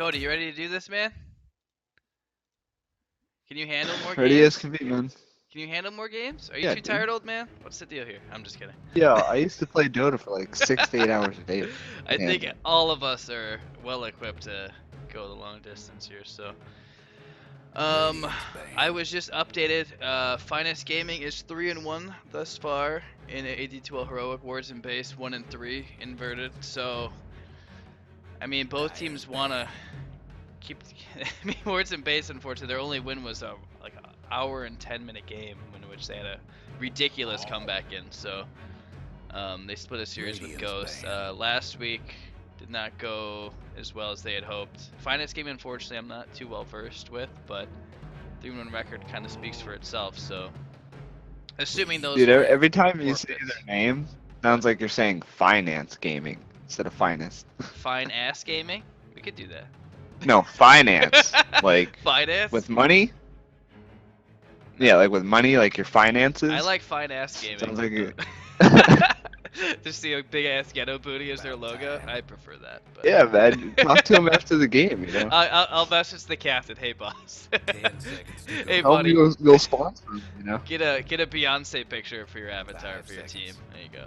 Cody, you ready to do this, man? Can you handle more Ready as games? can be, man. Can you handle more games? Are you Yeah, too dude. tired, old man? What's the deal here? I'm just kidding. Yeah, I used to play Dota for like 6 to 8 hours a day. I Yeah, think all of us are well equipped to go the long distance here. So, I was just updated. Finest.Gaming is 3-1 thus far in AD2L Heroic Wards and Base, 1-3 inverted. So, I mean, both teams wanna keep. I mean, Wards and Base, unfortunately, their only win was like an hour and 10-minute game in which they had a ridiculous comeback in. So they split a series with Ghost. Last week did not go as well as they had hoped. Finance game, unfortunately, I'm not too well versed with, but 3-1 record kind of speaks for itself. So assuming those dude, were every time you say forfeits. their name, sounds like you're saying Finance Gaming instead of Finest. Fine ass gaming, we could do that. No, finance. Like, finance. with money? No. Yeah, like with money, like your finances. I like fine ass gaming. Sounds like you. Just see a big ass ghetto booty as their logo. I prefer that. But... Yeah, man. Talk to him after the game, you know. I'll message the captain. Hey, boss. Hey, Tell him buddy. you'll sponsor him, you know. Get a Beyonce picture for your avatar for your team. There you go.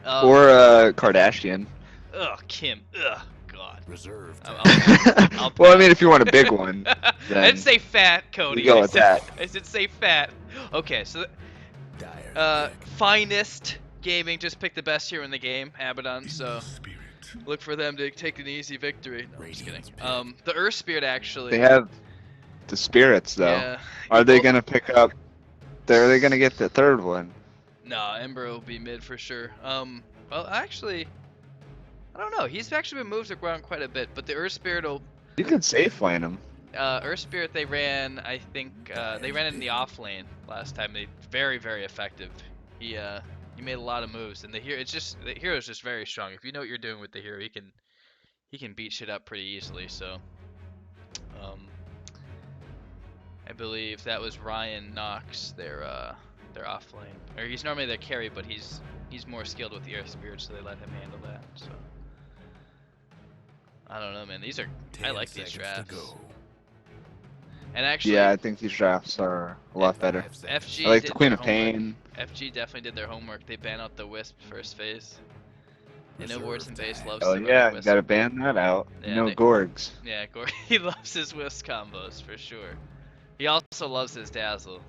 Or Kardashian. Ugh, Kim. Ugh, God. Reserved. I'll Well, I mean, if you want a big one, I then didn't say fat, Cody. we go with that. I said say fat. Okay, so Finest Gaming just picked the best hero in the game, Abaddon. So look for them to take an easy victory. No, I'm just kidding. The Earth Spirit actually. They have the spirits, though. Yeah. Are they gonna pick up? Are they gonna get the third one? No, Ember will be mid for sure. Well, actually, I don't know. He's actually been moved around quite a bit, but the Earth Spirit will. You could safe lane him. Earth Spirit they ran, I think they ran it in the off lane last time. They very effective. He made a lot of moves, and the hero's just very strong. If you know what you're doing with the hero, he can beat shit up pretty easily. So, I believe that was Ryan Knox, their off lane, or he's normally their carry, but he's more skilled with the Earth Spirit, so they let him handle that. So, I don't know, man. I like these drafts. And actually, Yeah, I think these drafts are a lot better. FG I like the did Queen their of Pain. FG definitely did their homework. They ban out the Wisp first phase. They know Wards and Base loves Oh to yeah, run you Wisp. gotta ban that out. Yeah, No Gorgs. Yeah, he loves his Wisp combos for sure. He also loves his Dazzle.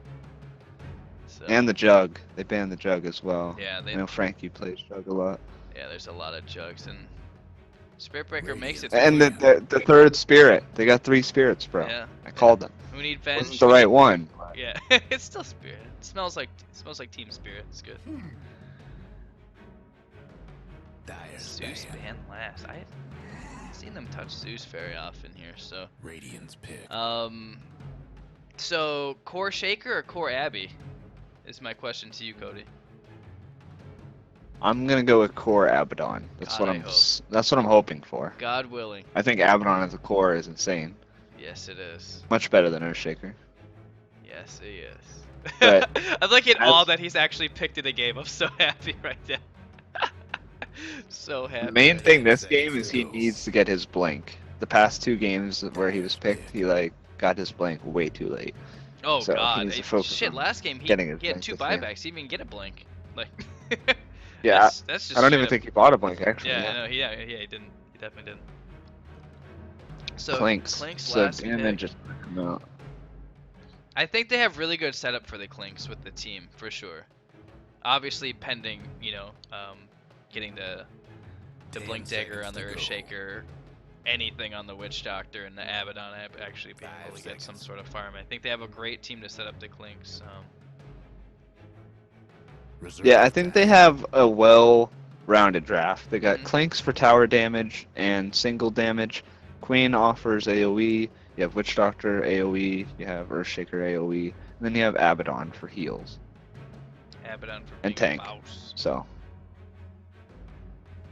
So, And the Jug. They banned the Jug as well. yeah, I know Frankie plays Jug a lot. Yeah, there's a lot of Jugs, and Spirit Breaker makes it. And the third spirit. They got 3 spirits, bro. Yeah. I called them. We need Venge. Wasn't the right one. Yeah, it's still Spirit. It smells like Team Spirit. It's good. Zeus ban last. I haven't seen them touch Zeus very often here, so. Radiant's pick. So Core Shaker or Core Abby is my question to you, Cody. I'm gonna go with Core Abaddon. That's what I'm hoping for. God willing. I think Abaddon as a core is insane. Yes, it is. Much better than Earthshaker. Yes, he is. But I'm looking at all that he's actually picked in the game. I'm so happy right now. So happy. The main thing this game is he needs to get his blink. The past 2 games where he was picked, he got his blink way too late. Oh so God! He needs to focus Shit, on lidlast game he getting his had 2 blink buybacks. He didn't even get a blink. Like. Yeah, that's just I don't even think he bought a blink actually. Yeah, I know. Yeah, he didn't. He definitely didn't. So Clinks. So last damage pick. just come out. I think they have really good setup for the Clinks with the team for sure. Obviously, pending getting the Blink Dagger on the Earthshaker, anything on the Witch Doctor and the Abaddon actually being able to get some sort of farm. I think they have a great team to set up the Clinks. Yeah, I think they have a well-rounded draft. They got Clinks for tower damage and single damage. Queen offers AoE. You have Witch Doctor AoE. You have Earthshaker AoE. And then you have Abaddon for heals. Abaddon for and being tank. a mouse. So.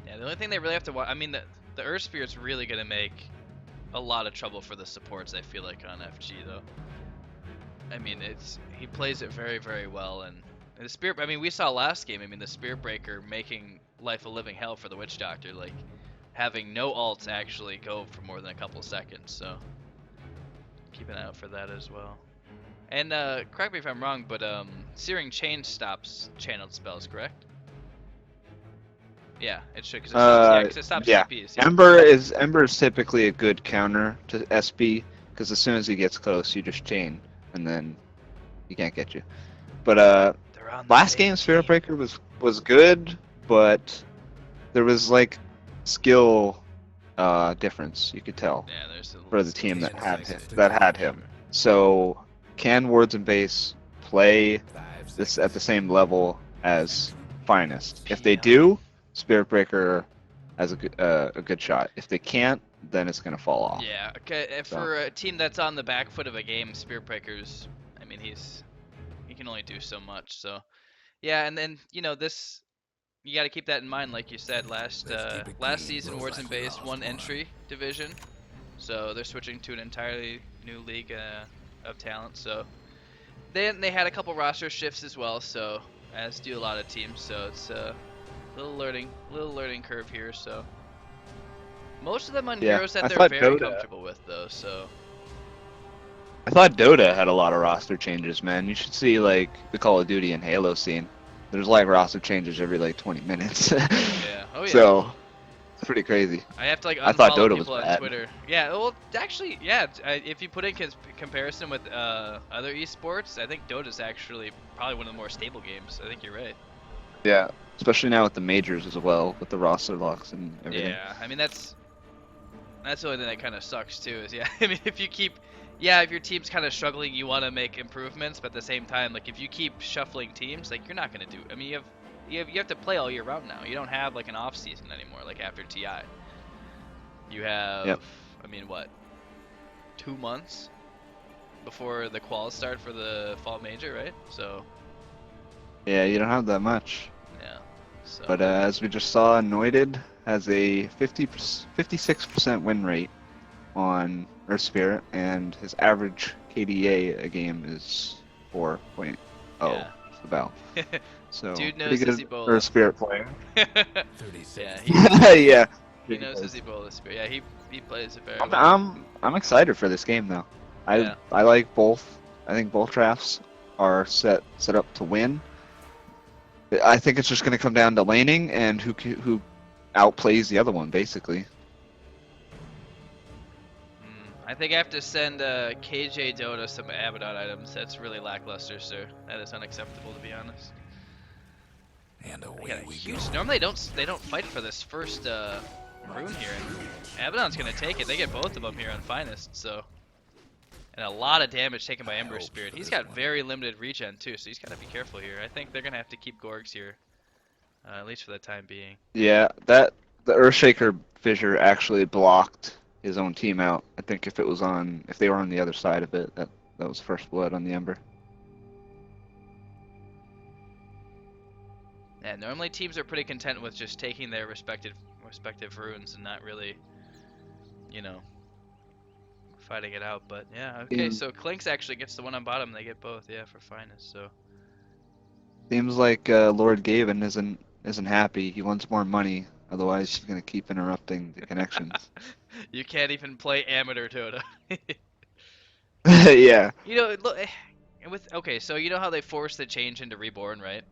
Yeah, the only thing they really have to watch. I mean, the Earth Spirit's really gonna make a lot of trouble for the supports. I feel like on FG though. I mean, he plays it very well, and the Spirit. I mean, we saw last game. I mean, the Spirit Breaker making life a living hell for the Witch Doctor. Like, having no ults actually go for more than a couple seconds. So keep an eye out for that as well. And correct me if I'm wrong, but Searing Chain stops channeled spells, correct? Yeah, it should, because it stops. Yeah, because it stops Yeah. TPs. Yeah. Ember is typically a good counter to SB because as soon as he gets close, you just chain, and then he can't get you. But They're on the last same game Spirit team. Breaker was good, but there was like skill difference you could tell Yeah, there's a for the skill team discrepancy. that had him. Sure. So can Wards and Base play this at the same level as Finest? If they Yeah. do, Spirit Breaker has a good shot. If they can't, then it's gonna fall off. Yeah. Okay. For a team that's on the back foot of a game, Spear Breaker's. I mean, he can only do so much. So yeah, and then this you got to keep that in mind. Like you said, last season, Wards and Base won entry division, so they're switching to an entirely new league of talent. So they had a couple roster shifts as well. So as do a lot of teams. So it's a little learning curve here. So. Most of them on heroes that I they're thought very Dota. comfortable with, though. So I thought Dota had a lot of roster changes, man. You should see like the Call of Duty and Halo scene. There's like roster changes every like 20 minutes. yeah, oh yeah. So it's pretty crazy. I have to like I thought unfollow Dota was people on bad. Twitter. Yeah, well, actually, yeah. If you put in comparison with other esports, I think Dota's actually probably one of the more stable games. I think you're right. Yeah, especially now with the majors as well, with the roster locks and everything. Yeah, I mean that's the only thing that kind of sucks too. Is yeah, I mean if if your team's kind of struggling, you want to make improvements, but at the same time, like if you keep shuffling teams, like you're not gonna do. I mean you have to play all year round now. You don't have like an off season anymore. Like after TI, you have. Yep. I mean what? 2 months before the quals start for the fall major, right? So. Yeah, you don't have that much. Yeah. So. But as we just saw, Noided has a 56% win rate on Earth Spirit, and his average KDA a game is 4.0. Yeah. About. So Dude knows pretty his good Ebola. Earth Spirit player. 37. Yeah. He knows his Ebola Spirit. Yeah, he plays it very well. I'm excited for this game though. I like both. I think both drafts are set up to win. I think it's just going to come down to laning and who outplays the other one basically. I think I have to send KJ Dota some Abaddon items. That's really lackluster, sir. That is unacceptable, to be honest. And away we go. Normally they don't fight for this first rune here, and Abaddon's gonna take it. They get both of them here on Finest, so. And a lot of damage taken by Ember Spirit. He's got very limited regen too, so he's gotta be careful here. I think they're gonna have to keep Gorgs here, at least for the time being. Yeah, the Earthshaker fissure actually blocked his own team out. I think if they were on the other side of it, that was first blood on the Ember. Yeah, normally teams are pretty content with just taking their respective runes and not really, fighting it out. But yeah, okay. So Clinks actually gets the one on bottom. They get both, yeah, for Finest. So seems like Lord Gaven isn't happy. He wants more money. Otherwise, he's gonna keep interrupting the connections. You can't even play amateur Dota. Yeah. Okay, so you know how they forced the change into Reborn, right?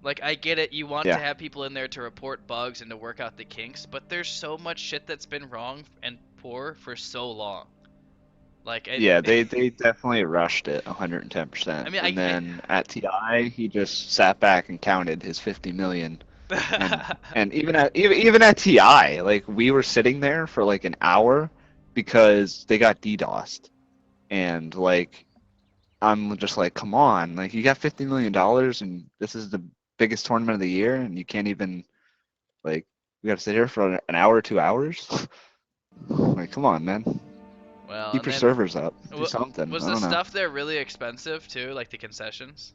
Like, I get it, you want to have people in there to report bugs and to work out the kinks, but there's so much shit that's been wrong and poor for so long. Like, yeah, they definitely rushed it 110%. And then at TI, he just sat back and counted his 50 million. And even at TI, like we were sitting there for like an hour because they got DDoSed, and like I'm just like, come on, like you got $50 million and this is the biggest tournament of the year, and you can't even we got to sit here for an hour, 2 hours. Like, come on, man. Well, keep your servers up. Do something. Was the stuff there really expensive too, like the concessions?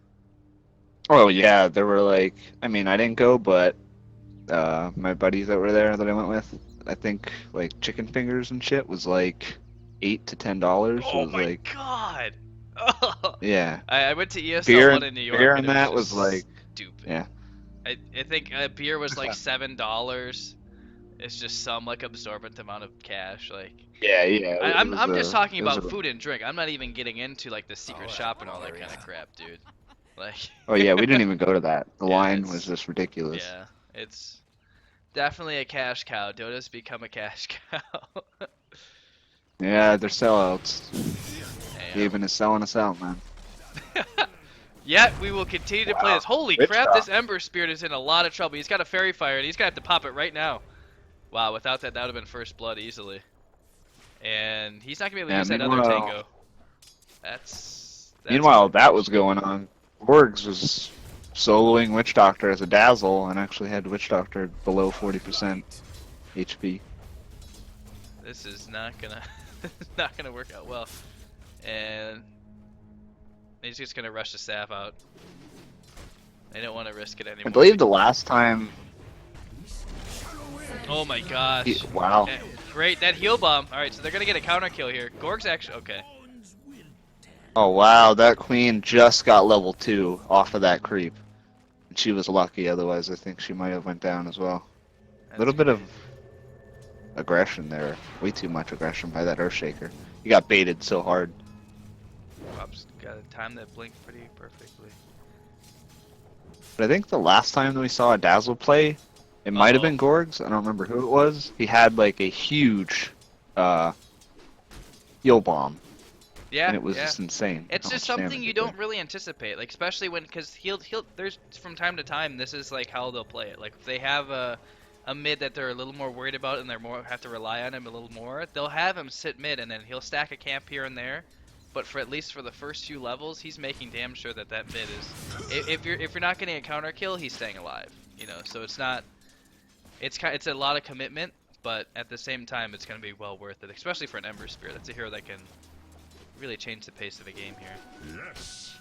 Oh yeah, there were like, I mean, I didn't go, but my buddies that were there that I went with, I think like chicken fingers and shit was like $8 to $10. Oh my god! Oh. Yeah. I went to ESL one in New York. Beer and that was like stupid. Yeah. I think beer was like $7. It's just some like absorbent amount of cash. Like Yeah, yeah. It was I'm just talking it was about a. food and drink. I'm not even getting into like the secret shop and all that kind of crap, dude. Like Oh yeah, we didn't even go to that. The yeah, line was it's just ridiculous. yeah, it's definitely a cash cow. Dota's become a cash cow. Yeah, they're sellouts. Damn. Gaben is selling us out, man. Yet we will continue to play Wow. this. Holy Rich crap, talk. this Ember Spirit is in a lot of trouble. He's got a Fairy Fire and he's gonna have to pop it right now. Wow, without that, that would have been first blood easily. And he's not gonna be able to Yeah, use that other meanwhile, tango. That's meanwhile quite that was punishing. going on. Orgs was soloing Witch Doctor as a dazzle and actually had Witch Doctor below 40% HP. This is not gonna not gonna work out well. And he's just gonna rush the staff out. They don't want to risk it anymore. I believe the last time. Oh my gosh. Wow. Okay, great, that heal bomb. Alright, so they're gonna get a counter kill here. Gorg's actually okay. Oh wow, that queen just got level 2 off of that creep. And she was lucky, otherwise I think she might have went down as well. A little bit of aggression there. Way too much aggression by that Earthshaker. He got baited so hard. Pop's gotta time that blink pretty perfectly. But I think the last time that we saw a Dazzle play, it might have been Gorgs. I don't remember who it was. He had like a huge heal bomb. Yeah, And it was just insane. It's how just much damage something you it did. don't really anticipate, like especially when, because he'll there's from time to time this is like how they'll play it. Like if they have a mid that they're a little more worried about and they're more have to rely on him a little more, they'll have him sit mid and then he'll stack a camp here and there. But for at least for the first few levels, he's making damn sure that that mid is. If you're not getting a counter kill, he's staying alive. You know, so it's not. It's a lot of commitment, but at the same time, it's gonna be well worth it, especially for an Ember Spear. That's a hero that can really change the pace of a game here. Yes.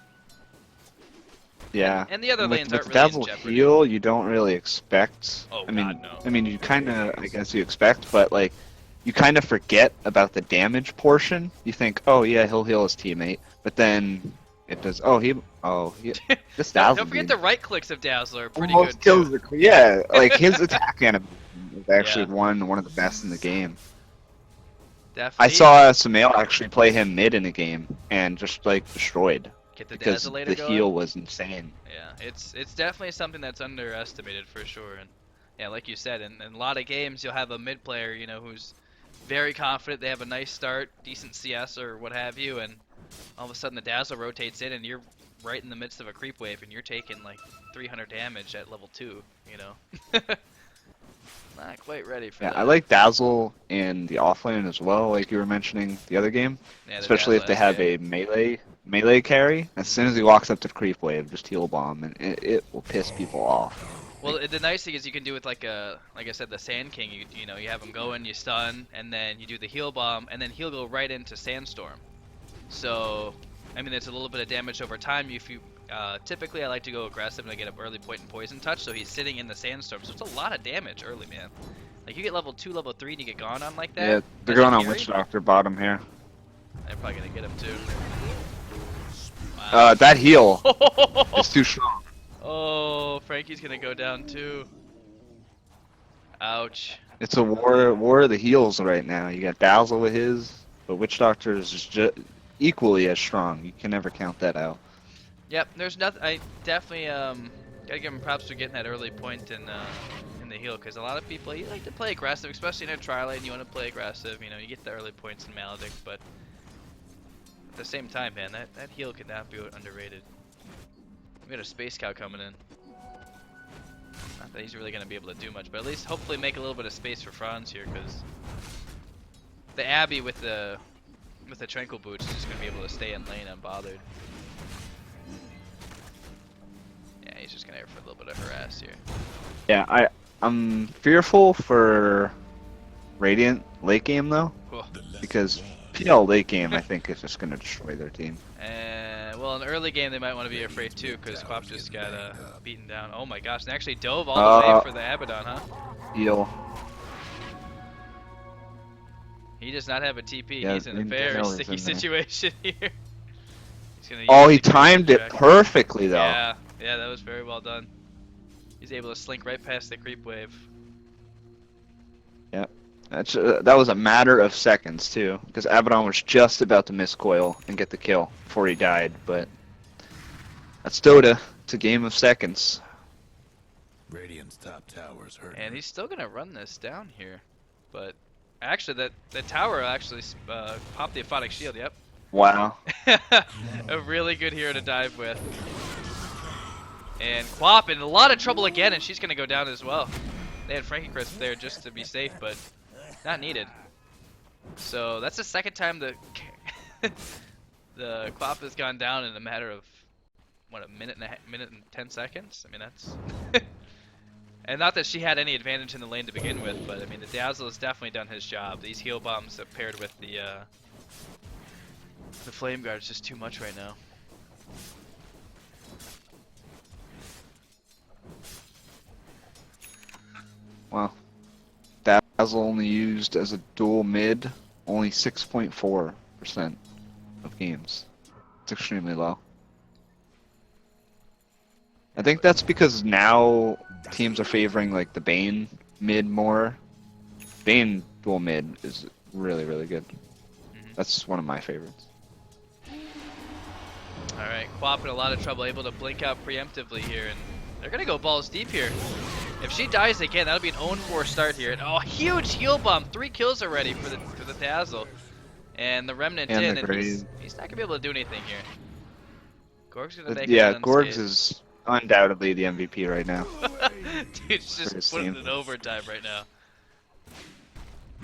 Yeah. And the other lanes with aren't the really in Dazzle jeopardy. heal, you don't really expect. Oh, I mean, God, no. I mean, you kind of, I guess you expect, but like, you kind of forget about the damage portion. You think, oh yeah, he'll heal his teammate, but then it does. This Dazzle. Don't forget dude the right clicks of Dazzler are pretty almost good kills too. the yeah, like his attack animation is actually Yeah. one of the best in the game. Definitely. I saw Sumail actually play him mid in a game and just like destroyed Get the because Dazzle the going. heal was insane. Yeah, it's definitely something that's underestimated for sure. And yeah, like you said, in a lot of games you'll have a mid player, you know, who's very confident, they have a nice start, decent CS or what have you, and all of a sudden the Dazzle rotates in and you're right in the midst of a creep wave and you're taking like 300 damage at level 2, you know. Not quite ready for Yeah, that. I like Dazzle in the offlane as well, like you were mentioning the other game. Yeah, the Especially if Dazzle they have SK. a melee carry. As soon as he walks up to the creep wave, just heal bomb, and it will piss people off. Well, the nice thing is you can do with like I said, the Sand King. You know, you have him go in, you stun, and then you do the heal bomb, and then he'll go right into Sandstorm. So, I mean, it's a little bit of damage over time. If you typically, I like to go aggressive and I get up early point and poison touch. So he's sitting in the Sandstorm, so it's a lot of damage early, man. Like you get level 2, level 3, and you get gone on like that. Yeah, they're as a going on carry, Witch Doctor bottom here. They're probably gonna get him too. Wow. That heal is too strong. Oh, Frankie's gonna go down too. Ouch. It's a war of the heals right now. You got Dazzle with his, but Witch Doctor is just equally as strong. You can never count that out. Yep, there's nothing. I definitely gotta give him props for getting that early point in the heal, because a lot of people, you like to play aggressive, especially in a tri lane. You want to play aggressive. You know, you get the early points in Maledict, but at the same time, man, that heal could not be underrated. We got a Space Cow coming in. Not that he's really gonna be able to do much, but at least hopefully make a little bit of space for Franz here, because the Abby with the Tranquil Boots is just gonna be able to stay in lane unbothered. Yeah, he's just gonna go for a little bit of harass here. Yeah, I'm fearful for Radiant late game though, Cool. because PL late game I think is just gonna destroy their team. And well, in the early game they might want to be afraid too, because Quap just got beaten down. Oh my gosh, and actually dove all the way for the Abaddon, huh? Heal. He does not have a TP. Yeah, He's in a Daniel very is sticky in there. situation here. He's gonna Oh, use he the timed it check. perfectly though. Yeah, yeah, that was very well done. He's able to slink right past the creep wave. That was a matter of seconds too, because Abaddon was just about to miss coil and get the kill before he died, but that's Dota. It's a game of seconds. Radiant's top tower's hurt. And he's still gonna run this down here, but actually the tower actually popped the Aphotic Shield. Yep. Wow. A really good hero to dive with. And Quap in a lot of trouble again, and she's gonna go down as well. They had Frankie Crisp there just to be safe, but not needed. So that's the second time the the Quap has gone down in a matter of what, a minute and 10 seconds. I mean, that's and not that she had any advantage in the lane to begin with, but I mean the Dazzle has definitely done his job. These heal bombs have paired with the Flame Guard is just too much right now. Wow. Dazzle only used as a dual mid, only 6.4% of games. It's extremely low. I think that's because now teams are favoring like the Bane mid more. Bane dual mid is really, really good. That's one of my favorites. Alright, Quap in a lot of trouble, able to blink out preemptively here, and they're gonna go balls deep here. If she dies again, that'll be an 0-4 start here. And, oh, huge heal bomb! 3 kills already for the Dazzle. And the Remnant And in, the and he's not gonna be able to do anything here. Gorg's gonna make Yeah, it Gorgs is undoubtedly the MVP right now. Dude's just putting it in overtime right now.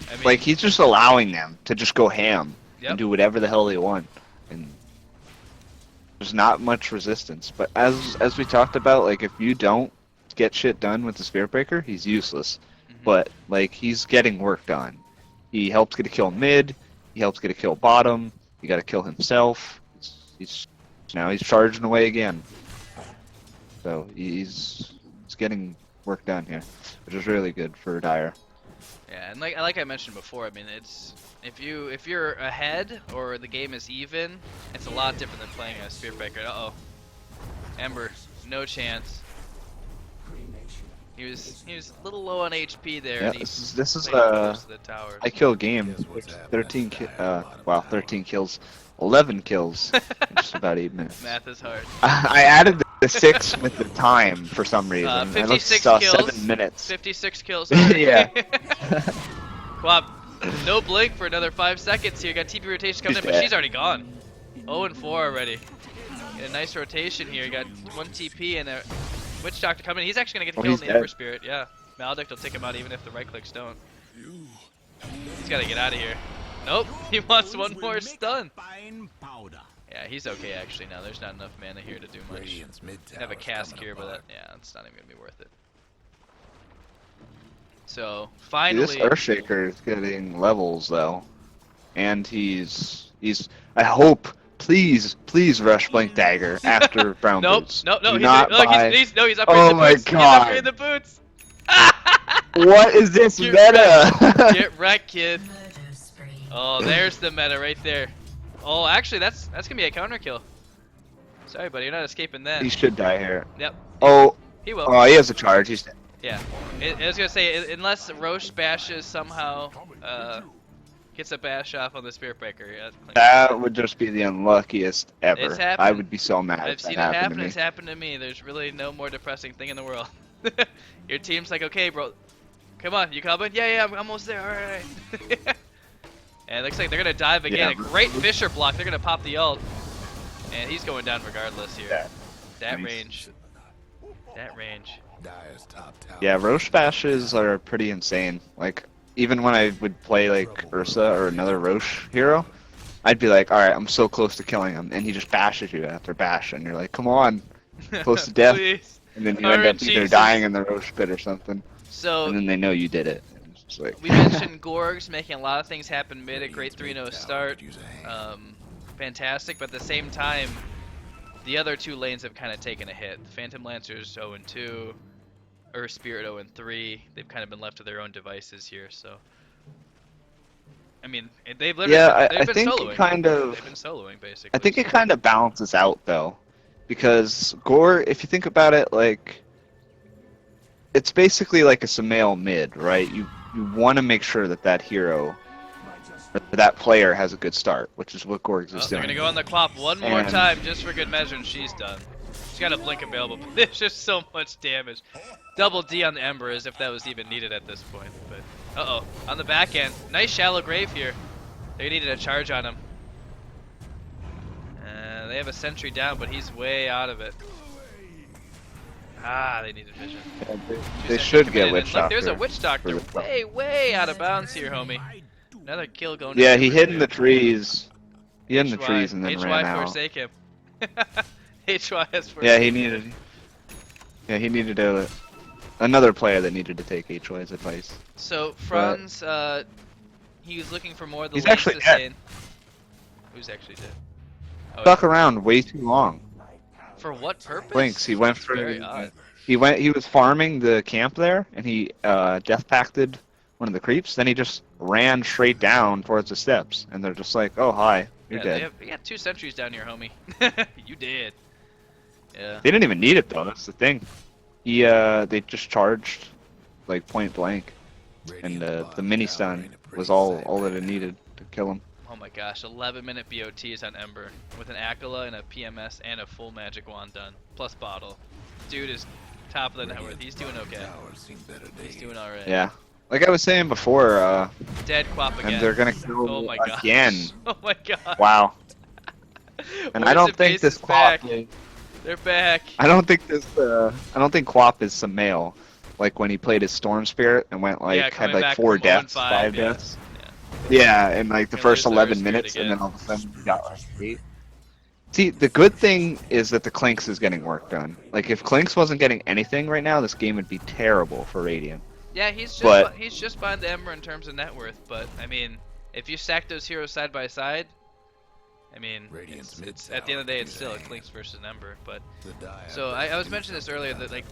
I mean, Like, he's just allowing them to just go ham Yep. and do whatever the hell they want. And there's not much resistance. But as we talked about, like, if you don't get shit done with the Spirit Breaker, he's useless. But, like, he's getting work done. He helps get a kill mid, he helps get a kill bottom, he got a kill himself. Now he's charging away again. So he's getting work done here, which is really good for Dire. yeah, and like I mentioned before, I mean, it's if you're ahead or the game is even, it's a lot different than playing a Spirit Breaker. Uh-oh. Ember, no chance. He was a little low on HP there. Yeah, and this is played close to the tower. I kill game. 13 kills, 11 kills in just about 8 minutes. Math is hard. I added the 6 with the time for some reason. I 56 saw kills. 7 minutes. 56 kills. Yeah. Quap, no blink for another 5 seconds here. Got TP rotation coming in, but she's already gone. 0-4 already. Get a nice rotation here. Got 1 TP and a Witch Doctor coming. He's actually gonna get killed in the Ember Spirit. Yeah. Maledict will take him out even if the right clicks don't. He's gotta get out of here. Nope. He wants one more stun. Yeah, he's okay actually now. There's not enough mana here to do much. Have a cask here, but yeah, it's not even gonna be worth it. So finally, This Earthshaker is getting levels though, and he's. I hope. Please rush Blink Dagger after Brown Boots. Nope. Do He's not buy... he's upgrading Oh the my boots. God. He's upgrading the boots. What is this meta? Get wrecked, kid. Oh, there's the meta right there. Oh, actually, that's gonna be a counter kill. Sorry, buddy, you're not escaping that. He should die here. Yep. Oh. He will. Oh, he has a charge. He's dead. Yeah. I was gonna say, unless Roche bashes somehow, gets a bash off on the Spirit Breaker. Yeah, That would just be the unluckiest ever. It's happened. I would be so mad I've if that seen it happened happen. to me. It's happened to me. There's really no more depressing thing in the world. Your team's like, okay, bro, come on, you coming? Yeah, I'm almost there. All right. And it looks like they're gonna dive again. Yeah. A great Fisher block. They're gonna pop the ult, and he's going down regardless here. That nice. range. That range. Yeah, Roche bashes are pretty insane. Like, even when I would play like Ursa or another Roche hero, I'd be like, alright, I'm so close to killing him, and he just bashes you after bash, and you're like, come on, close to death. Please. And then you end up either dying in the Roche pit or something. So, and then they know you did it. It's just like... we mentioned Gorgs making a lot of things happen mid, a great 3-0 start. Fantastic, but at the same time, the other 2 lanes have kind of taken a hit. The Phantom Lancers 0-2, Earth Spirit 0-3. They've kind of been left to their own devices here, so... I mean, they've literally I been think soloing. it kind of... They've been soloing, basically. I think it kind of balances out, though. Because Gore, if you think about it, like... It's basically like a Samael mid, right? You you want to make sure that that hero, or that player has a good start, which is what Gorgs is They're doing. gonna go on the clop one more And- time just for good measure, and she's done. She's got a blink available, but there's just so much damage. Double D on the Ember as if that was even needed at this point. But on the back end, nice shallow grave here. They needed a charge on him. They have a sentry down, but he's way out of it. Ah, they needed vision. Yeah, they should get Witch Look, Doctor. there's a Witch Doctor for the- way out of bounds here, homie. Another kill going. Yeah, into he Ember hid in too. the trees. He hid in the HY trees and then ran out. forsake him. HY has forsake Yeah, he him. needed. Yeah, he needed another player that needed to take HY's advice. So Franz, he was looking for more of the He's lane actually dead. sustain. Who's actually dead? Oh, Stuck around way too long. for what purpose? Blinks. He went That's for. very odd. He was farming the camp there, and he death pacted one of the creeps. Then he just ran straight down towards the steps, and they're just like, "Oh hi, you're dead." They got 2 sentries down here, homie. You did. Yeah. They didn't even need it though. That's the thing. They just charged like point blank, and the mini stun was all that it needed to kill him. Oh my gosh, 11-minute BOTs on Ember with an Aquila and a PMS and a full magic wand done, plus bottle. Dude is top of the net worth. He's doing okay. He's doing alright. Yeah, like I was saying before, Dead Quap again. and they're gonna kill Oh my gosh. again. Oh my god. Wow. And I don't Poison think base this is back. Quap. They're back. I don't think Quap is some male. Like when he played his Storm Spirit and went like Yeah, had coming like back 4 from 0-5, deaths, 5 yeah. deaths. Yeah, in like the Gonna first lose the 11 Spirit minutes, again. and then all of a sudden he got like 8. See, the good thing is that the Clinks is getting work done. Like if Clinks wasn't getting anything right now, this game would be terrible for Radiant. Yeah, he's But- just behind the Ember in terms of net worth, but I mean, if you stack those heroes side by side, I mean, it's at the end of the day, it's still a Clinks versus an Ember. But so I was mentioning this earlier that like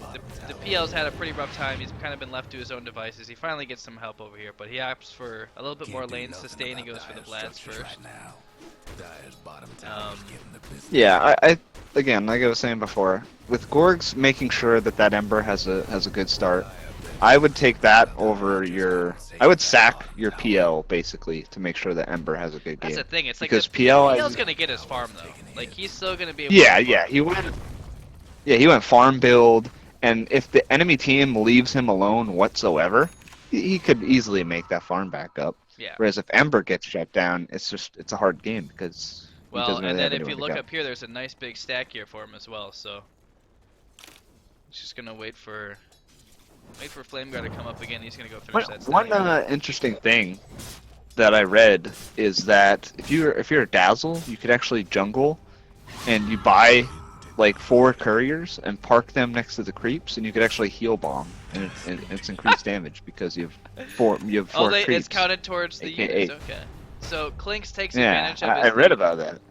the PL's had a pretty rough time. He's kind of been left to his own devices. He finally gets some help over here, but he opts for a little bit more lane sustain. He goes for the Vlads first. Yeah, I again, like I was saying before, with Gorgs making sure that that Ember has a good start, I would take that over I would sack your PL basically to make sure that Ember has a good game. That's the thing. It's like because the PL PL's gonna get his farm though. Like he's still gonna be able Yeah, to yeah, he went farm build, and if the enemy team leaves him alone whatsoever, he could easily make that farm back up. Yeah. Whereas if Ember gets shut down, it's a hard game because he Well, doesn't really and have then if anywhere you to look go. up here, there's a nice big stack here for him as well. So he's just gonna wait for Flame Guard to come up again. He's gonna go finish that stack. One interesting thing that I read is that if you're a Dazzle, you could actually jungle, and you buy like 4 couriers and park them next to the creeps, and you could actually heal bomb, and it's increased damage because you have 4 Oh, creeps. it's counted towards the AKA. units. Okay. So Clinks takes Yeah, advantage of his I read lead. about that.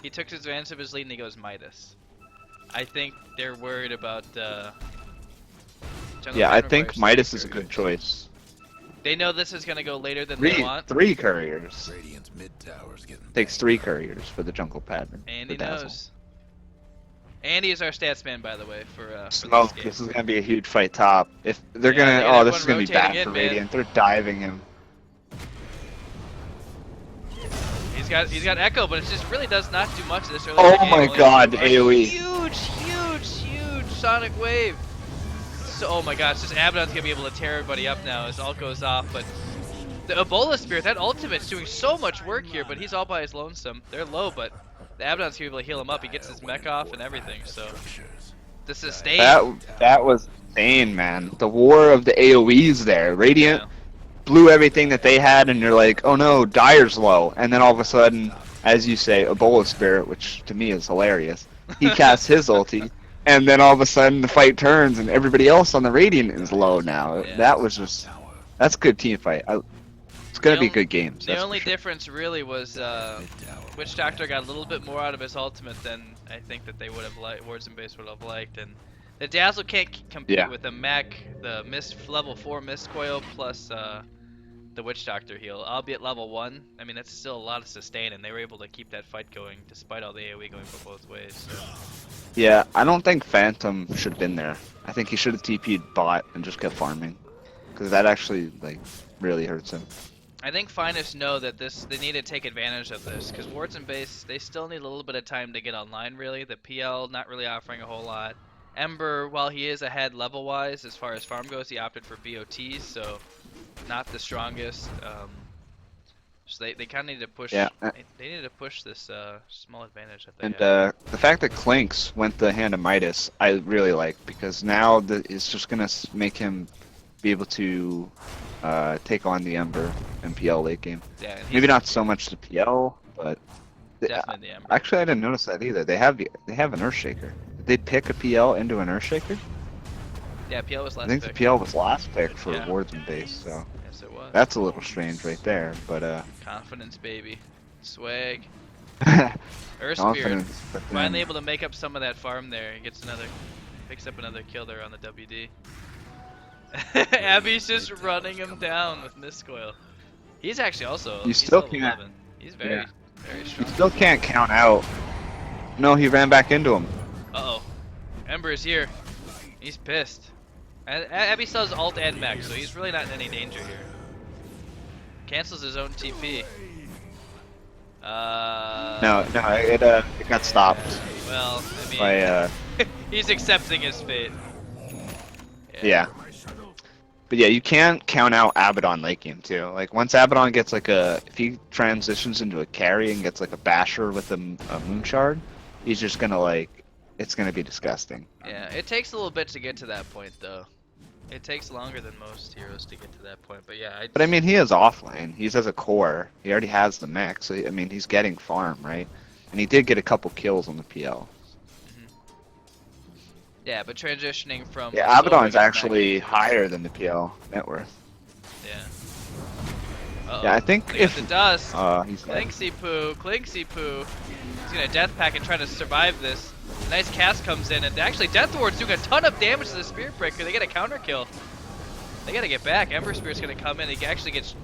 He took advantage of his lead and he goes Midas. I think they're worried about jungle Yeah, I farm think requires Midas 3 is a good couriers. choice. They know this is gonna go later than they want. 3 couriers. Radiant's mid tower's getting Takes 3 couriers for the jungle pattern. And for he Dazzle. knows. Andy is our stats man, by the way, for Smoke. this This game. is gonna be a huge fight top. If they're Yeah, gonna, they got this is gonna be everyone bad rotating for in, man. Radiant. They're diving him. He's got Echo, but it just really does not do much this early. Oh in the game. my Only God, a AoE. Huge Sonic Wave. So, oh my gosh, this Abaddon's gonna be able to tear everybody up now as all goes off. But the Ebola Spirit, that ultimate's doing so much work here, but he's all by his lonesome. They're low, but the Abaddon's gonna be able to heal him up. He gets his mech off and everything. So the sustain. That was insane, man. The war of the AoEs there. Radiant Yeah. blew everything that they had, and you're like, oh no, Dire's low. And then all of a sudden, as you say, Ebola Spirit, which to me is hilarious, he casts his ulti, and then all of a sudden the fight turns, and everybody else on the Radiant is low now. Yeah. That was just, that's a good team fight. It's gonna be good games. The that's only for sure. difference really was Witch Doctor got a little bit more out of his ultimate than I think that they would have liked, Wards and Base would have liked, and the Dazzle can't compete Yeah. with the mech, the level 4 Mist Coil plus the Witch Doctor heal, albeit level 1. I mean, that's still a lot of sustain, and they were able to keep that fight going despite all the AoE going for both ways. So. Yeah, I don't think Phantom should have been there. I think he should have TP'd bot and just kept farming. because that actually like really hurts him. I think Finest know that they need to take advantage of this because wards and base they still need a little bit of time to get online. Really, the PL not really offering a whole lot. Ember, while he is ahead level wise as far as farm goes, he opted for BOTs, so not the strongest. So they kind of need to push. Yeah. They need to push this small advantage that they And have. the fact that Clinks went the Hand of Midas, I really like because now it's just gonna make him be able to take on the Ember and PL late game. Yeah, and Maybe not so much the PL, but definitely the Ember. actually I didn't notice that either. They have an Earthshaker. Did they pick a PL into an Earthshaker? Yeah, PL was last I think pick. the PL was last pick for Yeah. wards and base, so Yes, it was. that's a little strange right there. But Confidence, baby. Swag. Earth Spirit. confidence. But Finally then, able to make up some of that farm there. He picks up another kill there on the WD. Abby's just running him down with Mistcoil. He's actually also. You he's still level can't- 11. He's very you strong. still can't count out. No, he ran back into him. Uh oh. Ember is here. He's pissed. And Abby still has ult and mech, so he's really not in any danger here. Cancels his own TP. No, it got stopped Well, I mean, by he's accepting his fate. yeah. But yeah, you can't count out Abaddon late game too. Like once Abaddon gets like if he transitions into a carry and gets like a basher with a moon shard, he's just gonna it's gonna be disgusting. Yeah, it takes a little bit to get to that point though. It takes longer than most heroes to get to that point, but yeah. But I mean, he is offlane. He's as a core. He already has the mech, so I mean, he's getting farm, right? And he did get a couple kills on the PL. Yeah, but transitioning from Yeah, silver Abaddon's to mech- actually higher than the PL net worth. Yeah. Uh-oh. Yeah, I think They got if the dust. he's dead. Clinksy poo. He's gonna death pack and try to survive this. Nice cast comes in, and actually Death Ward's doing a ton of damage to the Spirit Breaker. They get a counter kill. They gotta get back. Ember Spirit's gonna come in. He actually gets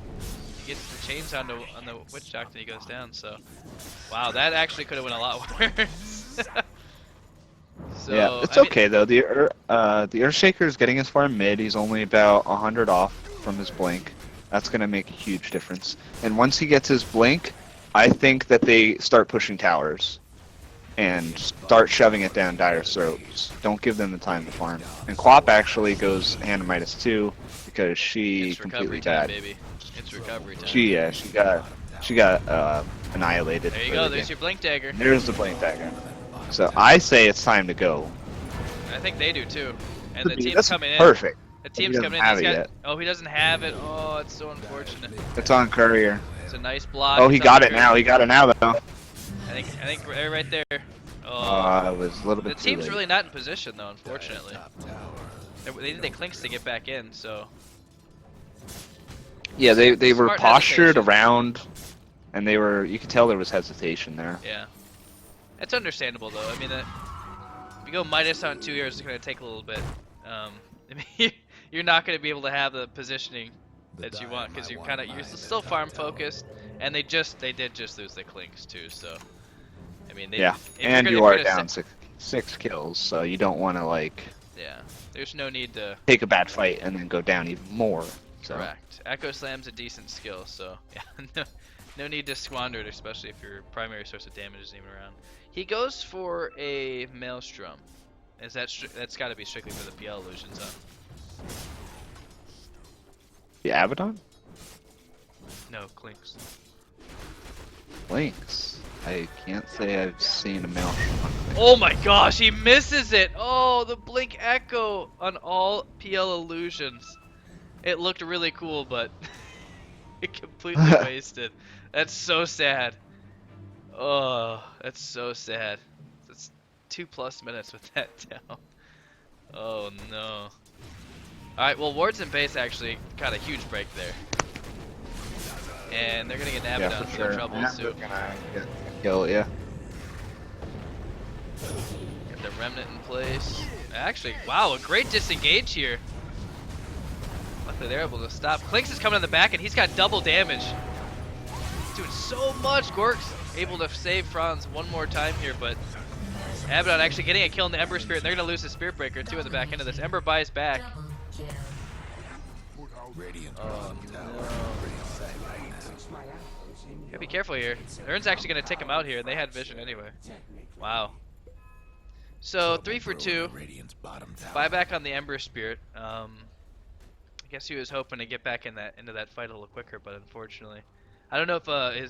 the chains on the Witch Doctor and he goes down. So, wow, that actually could have went a lot worse. So, Yeah, it's I mean- okay though. The Earthshaker is getting as far mid. He's only about 100 off from his blink. That's gonna make a huge difference. And once he gets his blink, I think that they start pushing towers and start shoving it down Dire's throats. Don't give them the time to farm. And Quap actually goes Hand of Midas too because she It's completely recovery time, died. baby. It's recovery time. She got annihilated. There you for go. the There's game. your Blink Dagger. There's the blink dagger. So I say it's time to go. I think they do too. And the team's That's coming in. perfect. The team's doesn't coming in. have He's it got. yet. Oh, he doesn't have it. Oh, it's so unfortunate. It's on Courier. It's a nice block. Oh, he It's got on it now. He got it now though. I think right there. Oh, It was a little the bit too team's late. really not in position though, unfortunately. They need the Clinks to get back in, so. Yeah, they were Smart postured hesitation. around, and they were. You could tell there was hesitation there. Yeah. It's understandable though. I mean, if you go Midas on 2 years, it's going to take a little bit. I mean, you're not going to be able to have the positioning that you want because you're still farm focused, and they did just lose the Clinks too. So, I mean, Yeah, if you're and gonna- you if are you're gonna down six kills, so you don't want to Yeah, there's no need to. take a bad fight and then go down even more. So. Correct. Echo Slam's a decent skill, so yeah, no need to squander it, especially if your primary source of damage isn't even around. He goes for a Maelstrom. That's got to be strictly for the PL illusions, huh? The Abaddon? No, Clinks. Links. I can't say I've seen a male. Oh my gosh, he misses it! Oh, the Blink Echo on all PL illusions. It looked really cool, but it completely wasted. That's so sad. Oh, that's so sad. That's 2+ minutes with that down. Oh no. Alright, well Wards and Base actually got a huge break there. And they're gonna get Yeah, Abaddon for in sure. trouble Yeah, too. they're gonna get a kill, yeah. Get the Remnant in place. Actually, wow, a great disengage here. Luckily they're able to stop. Clinks is coming on the back and he's got double damage. He's doing so much. Gork's able to save Franz one more time here, but Abaddon actually getting a kill in the Ember Spirit, and they're going to lose the Spirit Breaker too at the back end of this. Ember buys back. Radiant's Oh, bottom tower. Radiant's right now. Gotta be careful here. Ern's actually gonna take him out here, and they had vision anyway. Wow. So 3 for 2. Radiant's bottom tower. Buyback on the Ember Spirit. I guess he was hoping to get back into that fight a little quicker, but unfortunately, I don't know if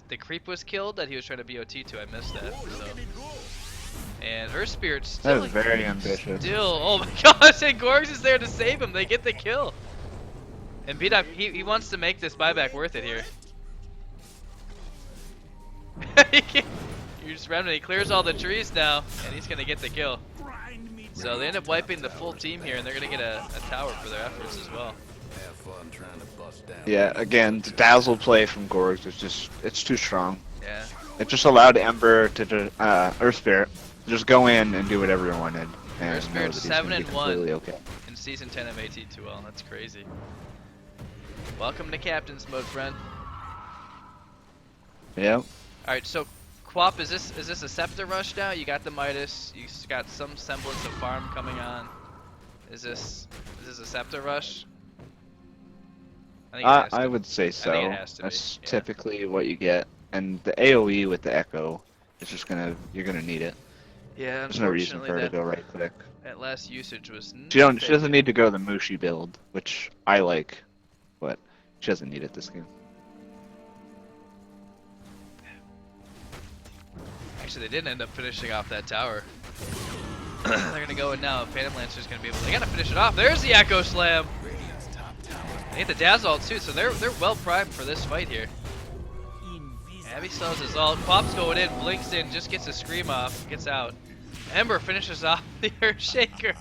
the creep was killed that he was trying to BOT to. I missed that. So. And Earth Spirit still. That is very ambitious. Still, oh my gosh! And Gorgs is there to save him. They get the kill. And beat up. He wants to make this buyback worth it here. You're just running. He clears all the trees now, and he's gonna get the kill. So they end up wiping the full team here, and they're gonna get a tower for their efforts as well. Have fun trying to bust down. Yeah, again, the dazzle play from Gorgs is it's too strong. Yeah. It just allowed Ember to Earth Spirit to just go in and do whatever he wanted, and Earth know that Spirit's he's gonna 7 be and 1 completely okay. in season 10 of AD2L. That's crazy. Welcome to captain's mode, friend. Yep. All right, so Quap, is this a Scepter rush now? You got the Midas. You got some semblance of farm coming on. Is this a Scepter rush? I think it has to I be. would say so. think it has to be, That's yeah. typically what you get, and the AOE with the Echo is just you're gonna need it. Yeah, There's no reason for her to unfortunately, go right click. that last usage was. She doesn't need to go the Mushi build, which I like, but she doesn't need it this game. Actually, they didn't end up finishing off that tower. They're gonna go in now. Phantom Lancer's gonna be able. They gotta finish it off. There's the Echo Slam. Radiant's top tower. They get the Dazzle ult too, so they're well primed for this fight here. Abby sells his ult. Quap's going in, blinks in, just gets a scream off, gets out. Ember finishes off the Earthshaker.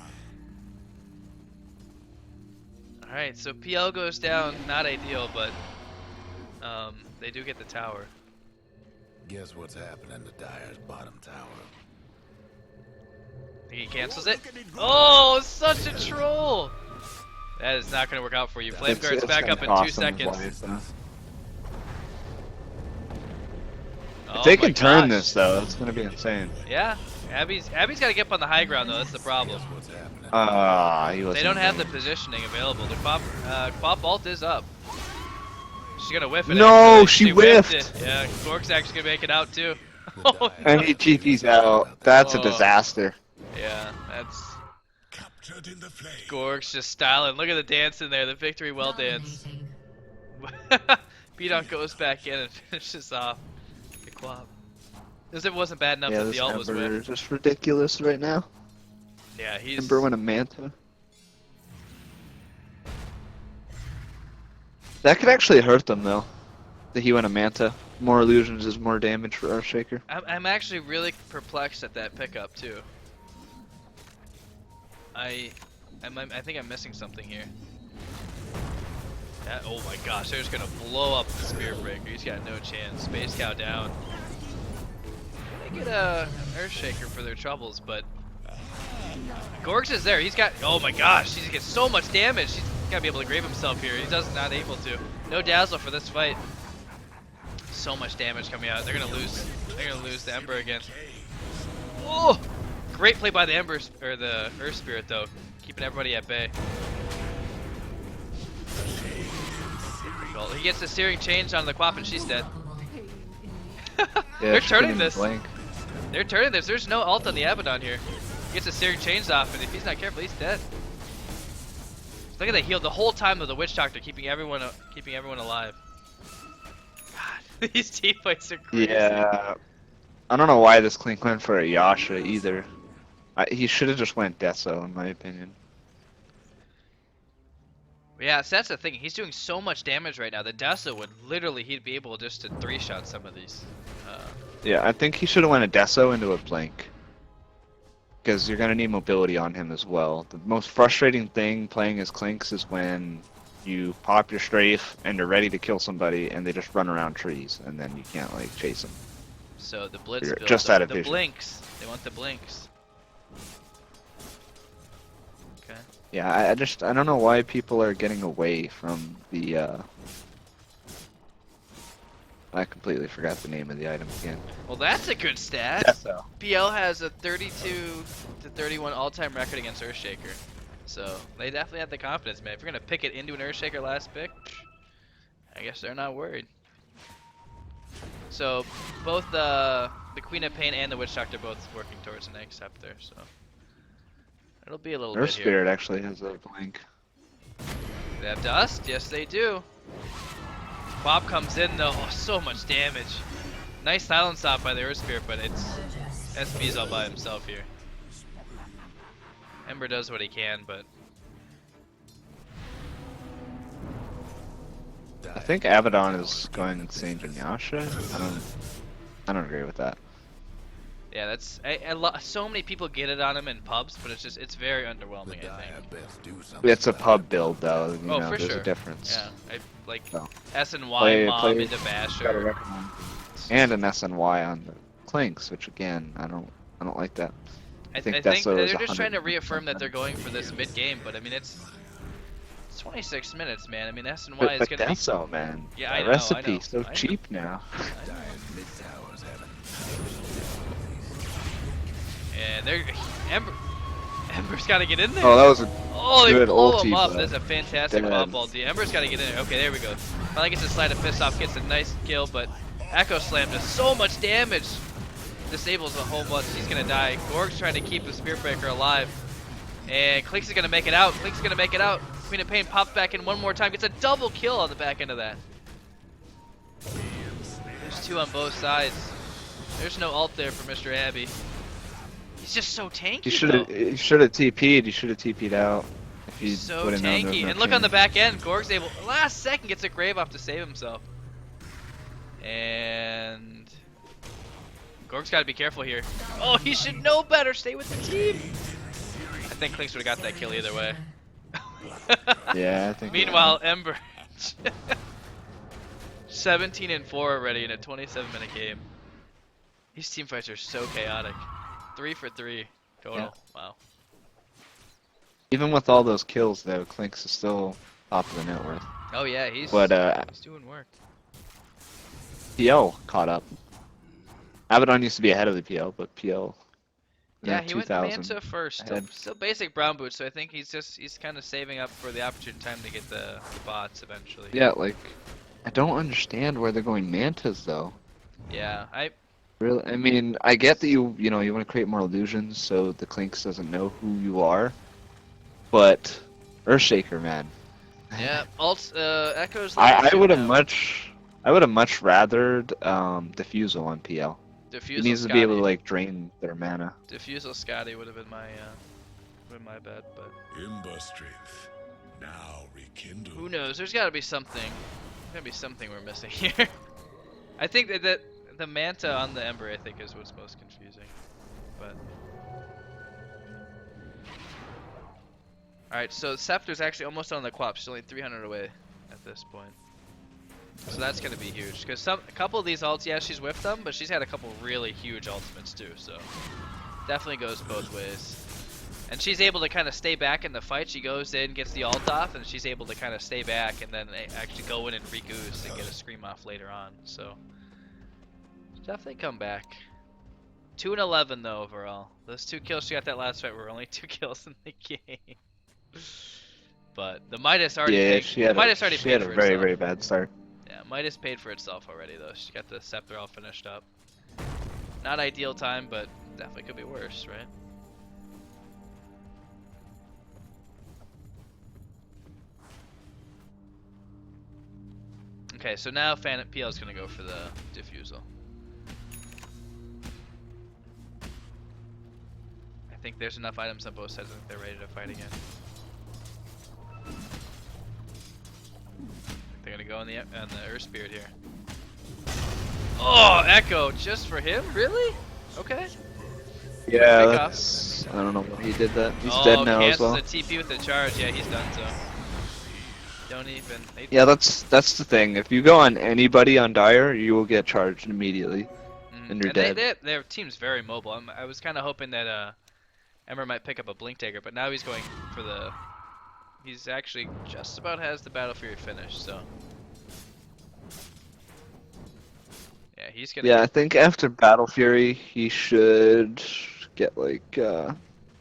Alright, so PL goes down, not ideal, but they do get the tower. Guess what's happening to Dyer's bottom tower? He cancels it. Oh, such a troll! That is not going to work out for you. Flame Guard's back up in 2 seconds. If they my can turn gosh. this though, it's gonna be insane. Yeah, Abby's got to get up on the high ground though. That's the problem. Guess what's happening? He wasn't They don't have the there. positioning available. The Quap ult is up. She's gonna whiff it. No, actually. she whiffed whiffed. it. Yeah, Gork's actually gonna make it out too. And he GP's out. That's a Oh. disaster. Yeah, that's Captured in the flame. Gork's just styling. Look at the dance in there. The victory well dance. Beat goes back in and finishes off the Quap. As if it wasn't bad enough Yeah, that this the ult was Ember is whiffed. just ridiculous right now. Yeah, he's. Ember went a Manta. That could actually hurt them though. That he went a Manta. More illusions is more damage for Earthshaker. I'm actually really perplexed at that pickup too. I think I'm missing something here. That, oh my gosh, they're just gonna blow up the Spirit Breaker. He's got no chance. Space Cow down. They get an Earthshaker for their troubles, but Gorgs is there. He's got. Oh my gosh, he gets so much damage. He's gotta be able to grave himself here. He does not able to. No Dazzle for this fight. So much damage coming out. They're gonna lose. They're gonna lose the Ember again. Oh, great play by the Ember or the Earth Spirit though, keeping everybody at bay. Well, he gets the Searing Change on the Quap and she's dead. They're she turning couldn't this. blink. They're turning this. There's no ult on the Abaddon here. He gets the Searing Change off, and if he's not careful, he's dead. Look at the heal the whole time of the Witch Doctor, keeping everyone alive. God, these team fights are crazy. Yeah. I don't know why this Clink went for a Yasha either. He should have just went Deso in my opinion. Yeah, so that's the thing. He's doing so much damage right now. The Dessa would literally, he'd be able just to 3-shot some of these. Yeah, I think he should have went a Deso into a Blink. Because you're going to need mobility on him as well. The most frustrating thing playing as Clinks is when you pop your strafe and you're ready to kill somebody and they just run around trees and then you can't like chase them. So the Blitz You're build, just out of the vision. Blinks. They want the Blinks. Okay. Yeah, I don't know why people are getting away from the I completely forgot the name of the item again. Well, that's a good stat. Deso. PL has a 32 to 31 all-time record against Earthshaker. So they definitely have the confidence, man. If you're gonna pick it into an Earthshaker last pick, I guess they're not worried. So both the Queen of Pain and the Witch Doctor both working towards an egg scepter, so it'll be a little Earth bit here. Spirit actually has a blink. They have dust? Yes, they do. Bob comes in though. Oh, so much damage. Nice silence stop by the Earth Spirit, but it's SB's all by himself here. Ember does what he can, but I think Abaddon is going insane to Yasha. I don't agree with that. yeah, that's so many people get it on him in pubs, but it's very underwhelming. I think. It's a pub build though. You Oh, know, for there's sure. a difference. Yeah, I like So, S and Y mom play- into gotta Basher. recommend. And an SNY on the Clinks, which again, I don't like that. I think think Deso they're is just trying to 100% reaffirm that they're going for this mid game, but I mean it's 26 minutes, man. I mean S and Y is But gonna be. Deso, man. Yeah, I the know, recipe I know, so I know. cheap now. And they're Ember's got to get in there. Oh, that was a Oh, they good blow ulti, him up. but That's a fantastic dead. pop ball. Ember's got to get in there. Okay, there we go. Finally gets a slide of piss off, gets a nice kill, but Echo Slam does so much damage. Disables a whole bunch. He's gonna die. Gorg's trying to keep the Spirit Breaker alive. And Clinks is gonna make it out. Clinks is gonna make it out. Queen of Pain pops back in one more time. Gets a double kill on the back end of that. There's two on both sides. There's no ult there for Mr. Abbey. He's just so tanky. He should have TP'd. He should have TP'd out. If he So would've known there was tanky. no And look on the chance. back end. Gorg's able, last second, gets a grave off to save himself. And Gorg's got to be careful here. Oh, he should know better. Stay with the team. I think Clinks would have got that kill either way. Yeah, I think. Meanwhile, Ember 17 and 4 already in a 27-minute game. These team fights are so chaotic. 3 for 3 total. Yeah. Wow. Even with all those kills, though, Clinks is still top of the net worth. Oh yeah, he's doing work. PL caught up. Abaddon used to be ahead of the PL, but PL. Yeah, he went 2000 Manta first. ahead. Still basic brown boots, so I think he's kind of saving up for the opportune time to get the bots eventually. Yeah, like I don't understand where they're going Mantas though. Yeah, Really, I mean, I get that you want to create more illusions so the Clinks doesn't know who you are, but Earthshaker, man. yeah. Echoes. I would have much rathered Diffusal on PL. Diffusal He needs to be able to like drain their mana. Diffusal Scotty would have been my bet, but Ember strength now rekindled. who knows? There's got to be something. There's got to be something we're missing here. I think that the Manta on the Ember, I think, is what's most confusing. But all right, so Scepter's actually almost on the Quap. She's only 300 away at this point. So that's gonna be huge, because a couple of these ults, yeah, she's whiffed them, but she's had a couple really huge ultimates too, so definitely goes both ways. And she's able to kind of stay back in the fight. She goes in, gets the ult off, and she's able to kind of stay back and then actually go in and re-goose and get a scream off later on. So definitely come back. 2 and 11 though overall. Those 2 kills she got that last fight were only 2 kills in the game. But the Midas already She had paid a for very itself. very bad start. Yeah, Midas paid for itself already though. She got the scepter all finished up. Not ideal time, but definitely could be worse, right? Okay, so now PL is gonna go for the diffusal. I think there's enough items on both sides. I think they're ready to fight again. They're gonna go on the Earth Spirit here. Oh, Echo, just for him? Really? Okay. Yeah, Pick that's, I don't know why he did that. He's oh, dead now as cancels well. the TP with the charge. Yeah, he's done so. Don't even. Yeah, that's the thing. If you go on anybody on Dire, you will get charged immediately, and you're dead. Their team's very mobile. I was kind of hoping that Ember might pick up a Blink Dagger, but now he's going for the. He's actually just about has the Battle Fury finished, so. Yeah, he's gonna. Yeah, I think after Battle Fury, he should get like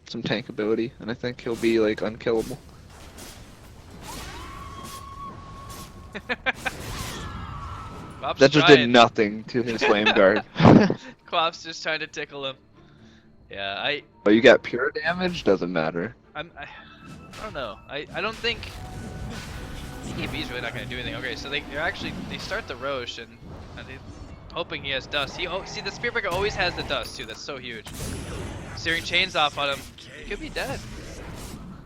some tank ability, and I think he'll be like unkillable. Quap's That just trying. did nothing to his flame guard. Quap's just trying to tickle him. Yeah, But you got pure damage, doesn't matter. I don't know. I don't think EB's really not gonna do anything. Okay, so they start the Roche and they're hoping he has dust. See the Spearbreaker always has the dust too. That's so huge. Searing chains off on him. He could be dead.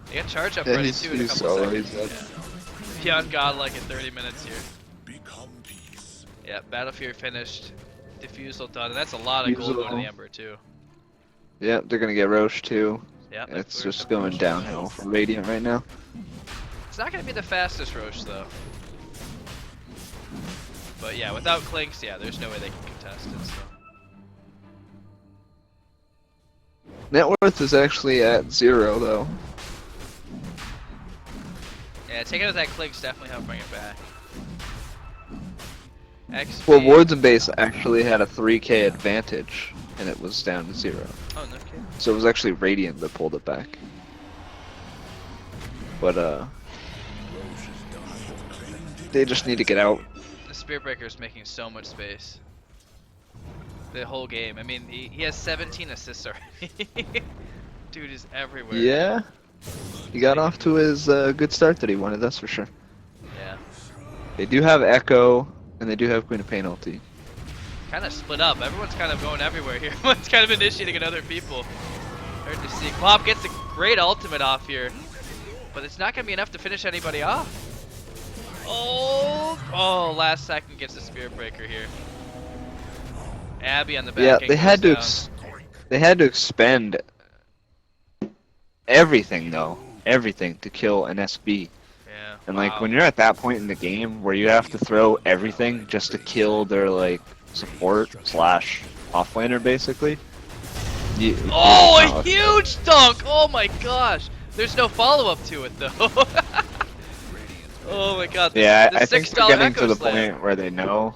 They got charge up ready too in a couple seconds. Yeah. Beyond godlike in 30 minutes here. Yeah, Battlefield finished. Diffusal done, and that's a lot of gold going to the Ember too. Yep, they're gonna get Roche too. Yeah, it's just going downhill for Radiant right now. It's not gonna be the fastest Roche though. But yeah, without Clinks, yeah, there's no way they can contest it. So. Net worth is actually at 0 though. Yeah, taking out that Clinks definitely helped bring it back. XP. Well, Wards and Base actually had a 3k advantage, and it was down to 0. Oh, no kidding. So it was actually Radiant that pulled it back. But they just need to get out. The Spearbreaker is making so much space. The whole game. I mean, he has 17 assists already. Dude is everywhere. Yeah. He got off to his good start that he wanted, that's for sure. Yeah. They do have Echo, and they do have Queen of Pain ulti. Kind of split up. Everyone's kind of going everywhere here. Everyone's kind of initiating on other people. Hard to see. Quap gets a great ultimate off here, but it's not going to be enough to finish anybody off. Oh, last second gets the Spearbreaker here. Abby on the back. Yeah, end they had to goes they had to expend everything though, everything to kill an SB. Yeah. And like when you're at that point in the game where you have to throw everything just to kill their like support / offlaner basically. A huge dunk! Oh my gosh! There's no follow-up to it though. Oh my god. Yeah, the I think they're getting to the Slam. point where they know.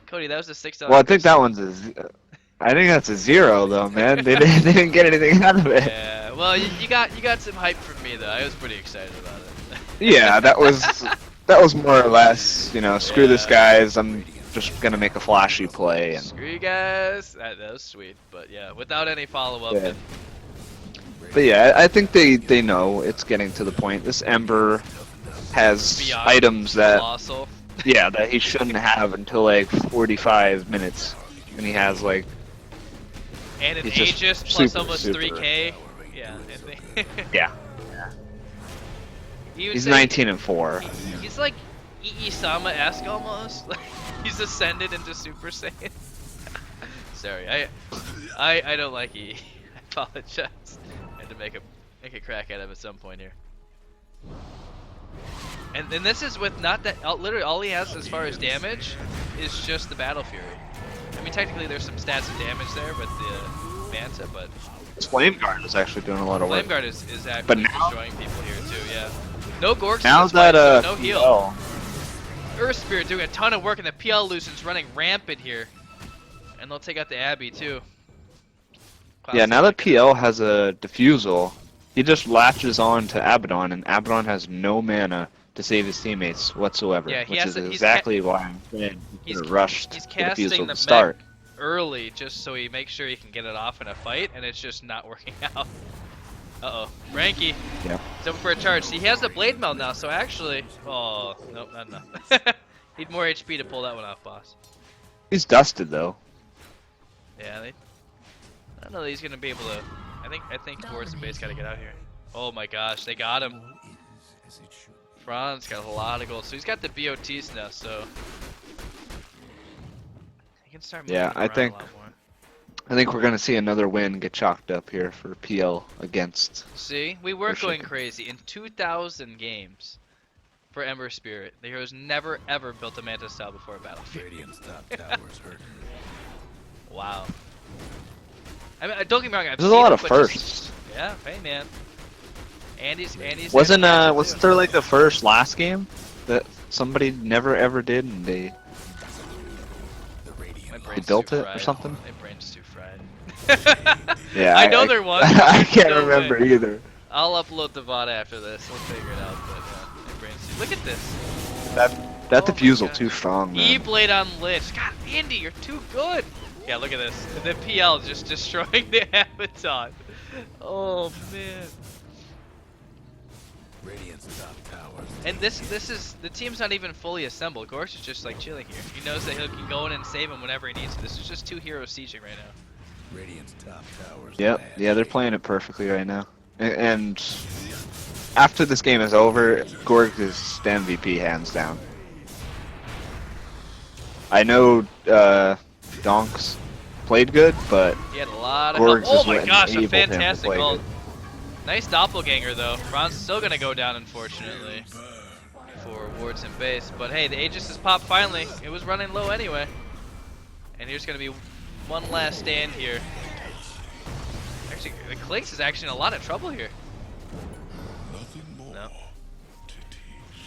Cody, that was a $6. Well, I think that one's I think that's a 0 though, man. They didn't get anything out of it. Yeah, well, you got some hype from me though. I was pretty excited about it. Yeah, that was more or less, you know, screw this guys. I'm just gonna make a flashy play and. Screw you guys. That was sweet, but yeah, without any follow-up. Yeah. But yeah, I think they know it's getting to the point. This Ember has Beyond items that colossal. yeah, that he shouldn't have until like 45 minutes, and he has like. And an He's just Aegis plus super, almost super. 3k. Yeah. Yeah. He's 19 and 4. He's like Sama-esque almost. He's ascended into Super Saiyan. Sorry, I don't like I apologize. I had to make a crack at him at some point here. And this is with not that literally all he has as far as damage is just the Battle Fury. I mean technically there's some stats of damage there with the Manta, but His Flame Guard is actually doing a lot of work. Flame Guard is actually But now- destroying people here too. Yeah. No Gorks. Now in this fight, that so no heal. PL, Earth Spirit doing a ton of work, and the PL Lucian's running rampant here. And they'll take out the Abby too. yeah, now that PL has a Diffusal, he just latches on to Abaddon, and Abaddon has no mana to save his teammates whatsoever. Yeah, he which has is to- exactly why I'm saying he could have rushed he's the casting Diffusal the to start. mech early just so he makes sure he can get it off in a fight, and it's just not working out. Uh-oh. Ranky. Yeah. He's over for a charge. See, he has the Blade Meld now, so actually... Oh, nope, not enough. Need more HP to pull that one off, boss. He's dusted though. Yeah, I don't know that he's gonna be able to... I think Wards and Base gotta get out here. Oh my gosh, they got him. Franz got a lot of gold, so he's got the BOTs now, so... He can start moving Yeah, around a lot more. I think we're gonna see another win get chalked up here for PL against. See, we weren't For going sure. crazy. In 2,000 games for Ember Spirit, the heroes never ever built a Manta style before a battlefield. Radiant's top tower's hurting. Wow. I mean, don't get me wrong. I've There's a seen lot it, of but firsts. just- yeah, hey man. Andy's. Wasn't got was too. there like the first last game that somebody never ever did and they My they brain's built too it or fried. something? My brain's too fried. Yeah, I know there was. But I there's can't no remember way. either. I'll upload the VOD after this. We'll figure it out. But my brain's too. Look at this. That Oh my defusal gosh. too strong, man. E-blade on Lich. God, Andy, you're too good. Yeah, look at this. And then PL just destroying the Abaton. Oh man. Radiant's top towers. And this is the team's not even fully assembled. Gorsh is just like chilling here. He knows that he can go in and save him whenever he needs to. This is just 2 heroes sieging right now. Radiant's top towers. Yep, yeah, they're playing it perfectly right now. And after this game is over, Gorg is the MVP hands down. I know Donks played good, but He had a lot of Gorgs help. Oh is my what gosh, a enabled him to fantastic play ult. good. Nice doppelganger though. Ron's still gonna go down unfortunately for wards and base. But hey, the Aegis is popped finally. It was running low anyway. And here's gonna be one last stand here. Actually, the Clinks is actually in a lot of trouble here. No.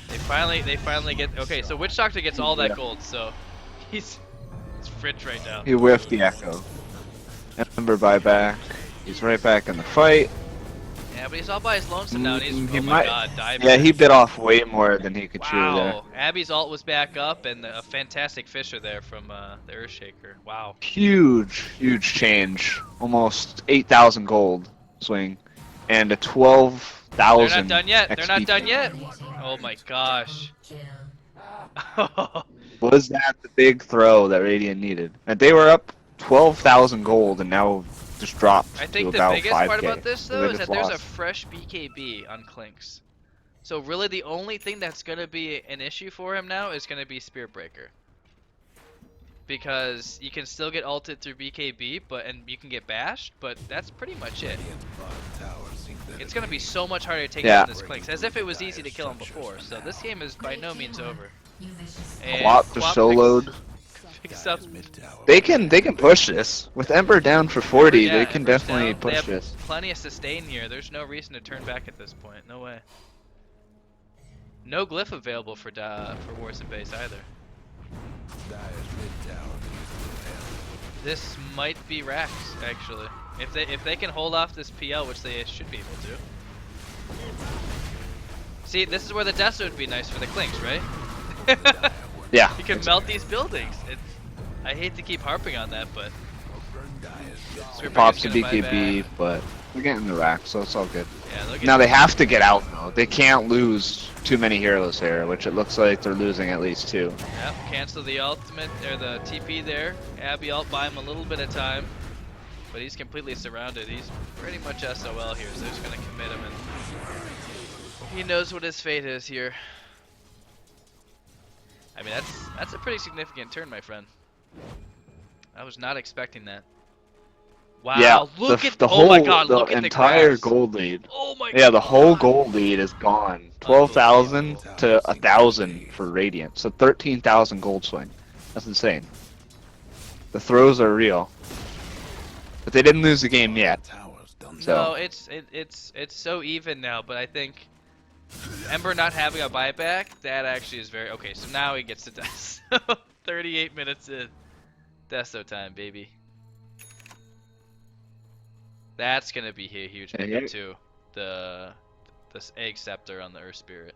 They finally get okay. So Witch Doctor gets all that gold, so he's fridge right now. He whiffed the echo. Ember buyback. He's right back in the fight. Yeah, but he's all by his lonesome now. And he's He oh my might- god, dive. Yeah, he bit off way more than he could chew there. Wow, Abby's ult was back up, and a fantastic fisher there from the Earthshaker. Wow. Huge change. Almost 8,000 gold swing. And a 12,000 They're not done yet. They're not XP. done yet. Oh my gosh. Was that the big throw that Radiant needed? And they were up 12,000 gold and now just dropped I think to the about biggest 5K. part about this So though they is just that there's a lost. fresh BKB on Clinks. So really the only thing that's gonna be an issue for him now is gonna be Spirit Breaker. Because you can still get ulted through BKB, and you can get bashed, but that's pretty much it. It's gonna be so much harder to take down this Clinks, as if it was easy to kill him before. So this game is by no means over. And Quap just soloed. picks up. They can push this. With Ember down for 40, Yeah, they can Ember's definitely down. They push have this. plenty of sustain here. There's no reason to turn back at this point. No way. No glyph available for Wards and Base either. This might be Rax actually. If they can hold off this PL, which they should be able to. See, this is where the Death would be nice for the Clinks, right? Yeah. You can melt these buildings. I hate to keep harping on that, but It pops a BKB, but we're getting the rack, so it's all good. yeah, look at Now they have to get out though. They can't lose too many heroes here, which it looks like they're losing at least 2. Yep, cancel the ultimate or the TP there. Abby ult buy him a little bit of time, but he's completely surrounded. He's pretty much SOL here, so they're just gonna commit him, and he knows what his fate is here. I mean, that's a pretty significant turn, my friend. I was not expecting that. Wow, Yeah, look at the oh my whole, god, the look at the entire graphs. gold lead. Oh my Yeah, the whole God. gold lead is gone. 12,000 to 1,000 for Radiant, so 13,000 gold swing. That's insane. The throws are real, but they didn't lose the game yet. So No, it's so even now, but I think Ember not having a buyback, that actually is very okay. So now he gets to death. 38 minutes in, Desto time, baby. That's gonna be a huge pickup too. This Egg Scepter on the Earth Spirit.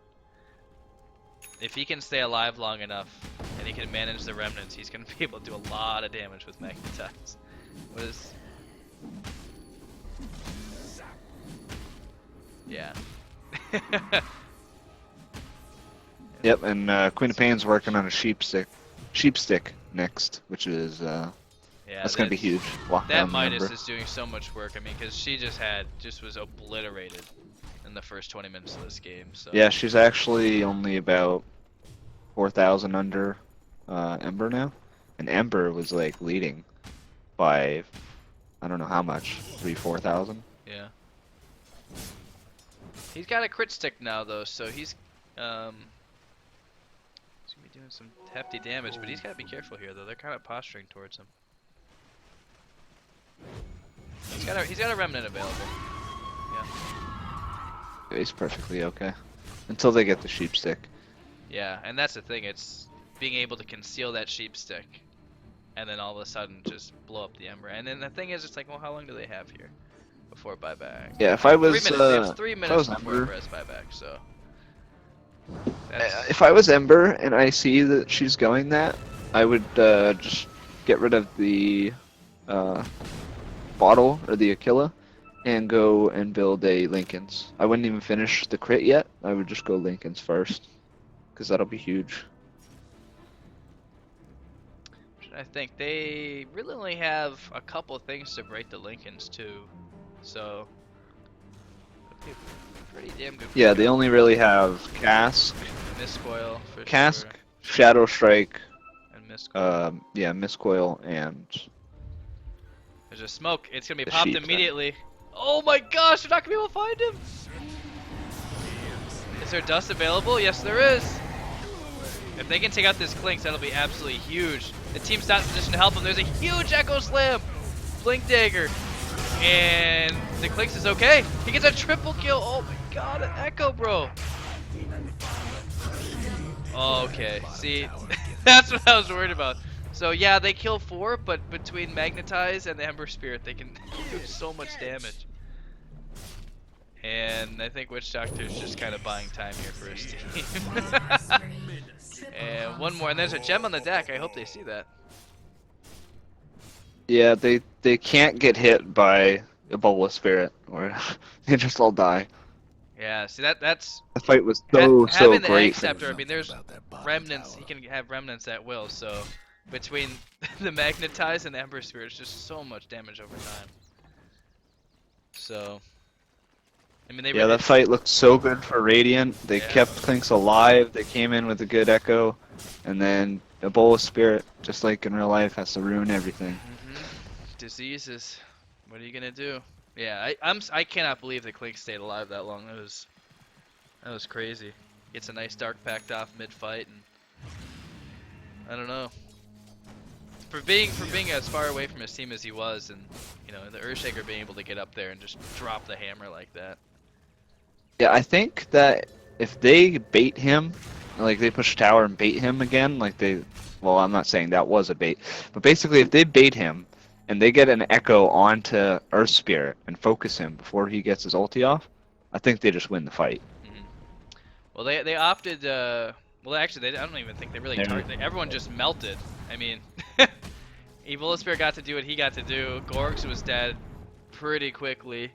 If he can stay alive long enough and he can manage the remnants, he's gonna be able to do a lot of damage with Magnetize. What is? Yeah. yep, and Queen of Pain's working on a sheep stick next, which is Yeah, that's gonna be huge. Lock That down the Midas Ember. is doing so much work. I mean, because she just was obliterated in the first 20 minutes of this game. So Yeah, she's actually only about 4,000 under Ember now, and Ember was like leading by I don't know how much, 4,000. yeah. He's got a crit stick now though, so he's gonna be doing some hefty damage. But he's gotta be careful here though. They're kind of posturing towards him. He's got a remnant available. Yeah. He's perfectly okay until they get the sheep stick. Yeah, and that's the thing. It's being able to conceal that sheep stick and then all of a sudden just blow up the Ember. And then the thing is, it's like, well, how long do they have here before buyback? Yeah, if I was 3 minutes. They have 3 if I minutes was before Ember, Ember has buyback. So that's, if I was Ember and I see that she's going that, I would just get rid of the bottle or the Aquila and go and build a Lincoln's. I wouldn't even finish the crit yet. I would just go Lincoln's first because that'll be huge. I think they really only have a couple things to break the Lincolns too, so pretty damn good. Yeah, they only really have Cask, Miscoil for Cask, sure, Shadow Strike, and Miscoil. yeah, Miscoil, and There's a smoke. It's gonna be the popped sheep thing. immediately. Oh my gosh, they're not gonna be able to find him. Is there dust available? Yes, there is. If they can take out this Clinks, that'll be absolutely huge. The team's not in position to help him. There's a huge Echo Slam, Blink Dagger, and the Clinks is okay. He gets a triple kill. Oh my god, an Echo, bro. Okay, see, that's what I was worried about. So yeah, they kill 4, but between Magnetize and the Ember Spirit, they can do so much damage. And I think Witch Doctor's just kind of buying time here for his team. And one more, and there's a gem on the deck. I hope they see that. Yeah, they can't get hit by a Bola Spirit, or they just all die. Yeah, see that's The fight was so having the great. Egg Scepter. I mean, there's remnants. He can have remnants at will. So between the Magnetize and the Ember Spirit, it's just so much damage over time. So. I mean, Yeah, that fight looked so good for Radiant. They kept Clinks alive. They came in with a good Echo, and then Ebola Spirit, just like in real life, has to ruin everything. Diseases. What are you gonna do? Yeah, I cannot believe the Clinks stayed alive that long. That was crazy. Gets a nice Dark Pact off mid-fight, and I don't know. For being as far away from his team as he was, and you know, the Earthshaker being able to get up there and just drop the hammer like that. Yeah, I think that if they bait him, like they push tower and bait him again, like well, I'm not saying that was a bait, but basically if they bait him and they get an Echo onto Earth Spirit and focus him before he gets his ulti off, I think they just win the fight. Well, they opted. Well, actually, I don't even think they really targeted. Everyone just melted. I mean, Evil Spirit got to do what he got to do. Gorgs was dead pretty quickly.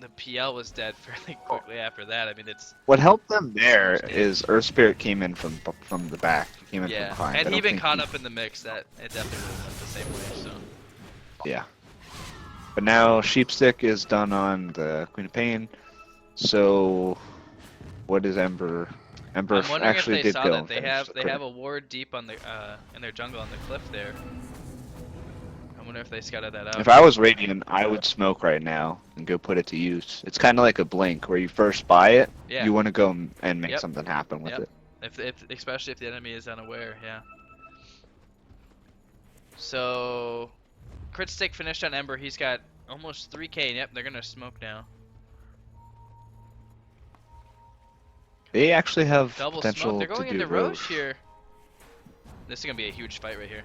The PL was dead fairly quickly after that. I mean, it's what helped them there is Earth Spirit came in from the back. He came in from behind. Had he been caught up in the mix, that it definitely would have went the same way. So yeah, but now Sheepstick is done on the Queen of Pain. So what is Ember? Ember I'm wondering actually if they did saw go. that they have a ward deep on the in their jungle on the cliff there. I wonder if they scouted that out. If I was Radiant, I would smoke right now and go put it to use. It's kind of like a blink where you first buy it, you want to go and make something happen with it. Especially if the enemy is unaware, yeah. So, Crit Stick finished on Ember. He's got almost 3k. Yep, they're gonna smoke now. They actually have Double potential smoke. They're going to do into Roche Roche here. This is gonna be a huge fight right here.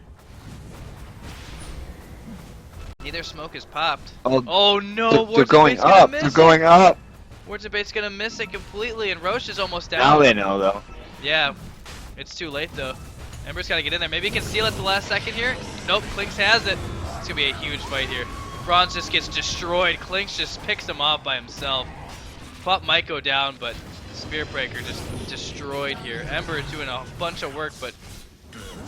Neither smoke is popped. Oh no! They're going up. They're going up. Ward's Debate's gonna miss it completely, and Roche is almost down. Now they know though. Yeah, it's too late though. Ember's gotta get in there. Maybe he can steal at the last second here. Nope, Clinks has it. It's gonna be a huge fight here. Bronze just gets destroyed. Clinks just picks him off by himself. Fought Maiko down, but Spirit Breaker just destroyed here. Ember is doing a bunch of work, but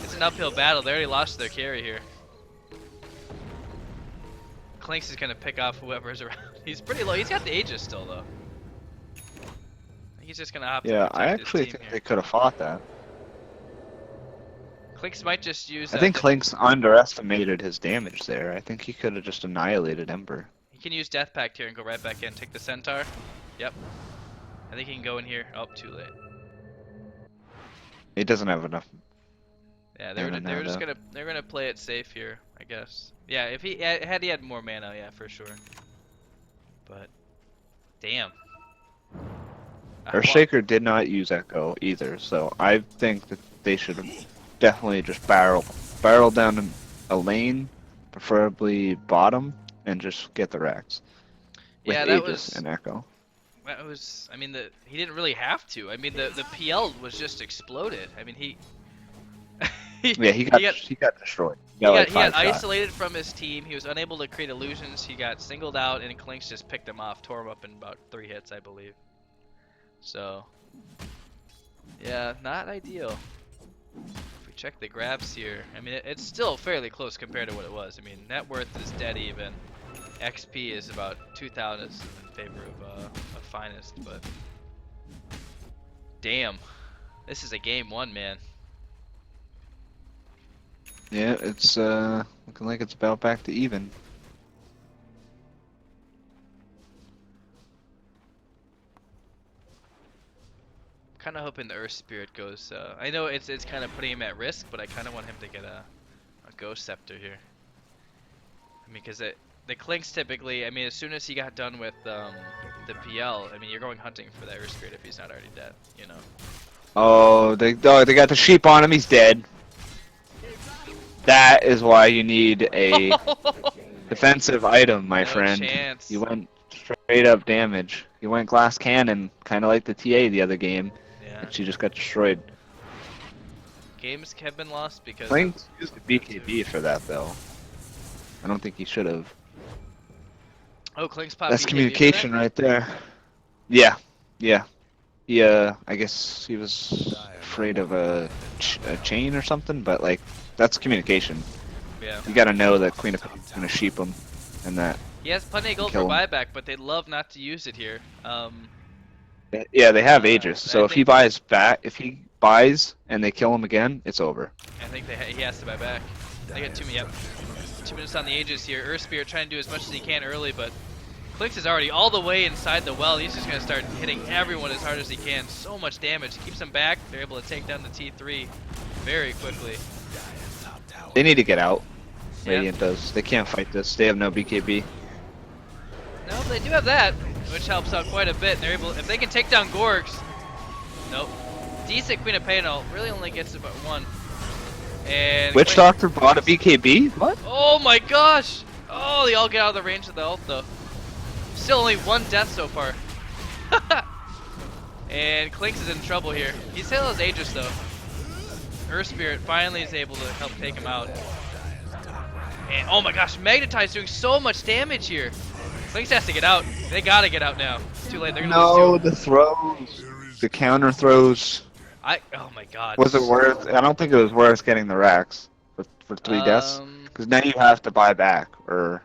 it's an uphill battle. They already lost their carry here. Clinks is gonna pick off whoever's around. He's pretty low. He's got the Aegis still though. He's just gonna hop. Yeah, I actually think they could have fought that. Clinks might just use. I think Clinks underestimated his damage there. I think he could have just annihilated Ember. He can use Death Pact here and go right back in. Take the Centaur. Yep. I think he can go in here. Oh, too late. He doesn't have enough. Yeah, they're gonna play it safe here, I guess. Yeah, if he had more mana, yeah, for sure. But damn. Earthshaker did not use Echo either, so I think that they should have definitely just barrel spiral down a lane, preferably bottom, and just get the racks with Yeah, that Aegis was. and Echo. That was. I mean, he didn't really have to. I mean, the PL was just exploded. I mean, he. Yeah, he got destroyed. He got like he 5 got shot. isolated from his team. He was unable to create illusions. He got singled out, and Clinks just picked him off, tore him up in about 3 hits, I believe. So, yeah, not ideal. If we check the grabs here, I mean, it's still fairly close compared to what it was. I mean, net worth is dead even. XP is about 2,000 in favor of Finest, but damn, this is a game 1, man. Yeah, it's looking like it's about back to even. Kind of hoping the Earth Spirit goes. I know it's kind of putting him at risk, but I kind of want him to get a Ghost Scepter here. I mean, because the Clinks typically, I mean, as soon as he got done with the PL, I mean, you're going hunting for that Earth Spirit if he's not already dead, you know. Oh, they got the sheep on him. He's dead. That is why you need a defensive item, my No friend. chance. You went straight up damage. You went glass cannon, kind of like the TA the other game. Yeah. And she just got destroyed. Games have been lost because. Clinks used the BKB for that though. I don't think he should have. Oh, Clinks pop. That's BKB communication right there. Yeah, yeah. He, I guess he was afraid of a chain or something, but like, that's communication. Yeah. You gotta know that Queen of Pain's gonna sheep him, and that. He has plenty of gold for Kill him. buyback, but they love not to use it here. Yeah, they have Aegis, I so if he think- buys back, if he buys and they kill him again, it's over. I think he has to buy back. They got 2 minutes. Yep. 2 minutes on the Aegis here. Earth Spirit trying to do as much as he can early, but Clinks is already all the way inside the well. He's just gonna start hitting everyone as hard as he can. So much damage. Keeps them back. They're able to take down the T3 very quickly. They need to get out. Yeah. Radiant does. They can't fight this. They have no BKB. No, they do have that, which helps out quite a bit. They're able, if they can take down Gorgs. Nope. Decent Queen of Painel really only gets about 1. And Witch Clinks- Doctor bought a BKB? What? Oh my gosh! Oh, they all get out of the range of the ult though. Still only 1 death so far. And Clinks is in trouble here. He still has Aegis though. Earth Spirit finally is able to help take him out. And oh my gosh, Magnetize doing so much damage here. Clinks has to get out. They gotta get out now. It's too late. They're gonna No, lose 2. the throws. The counter throws. Oh my god. Was it worth? I don't think it was worth getting the racks for 3 deaths. Because now you have to buy back, or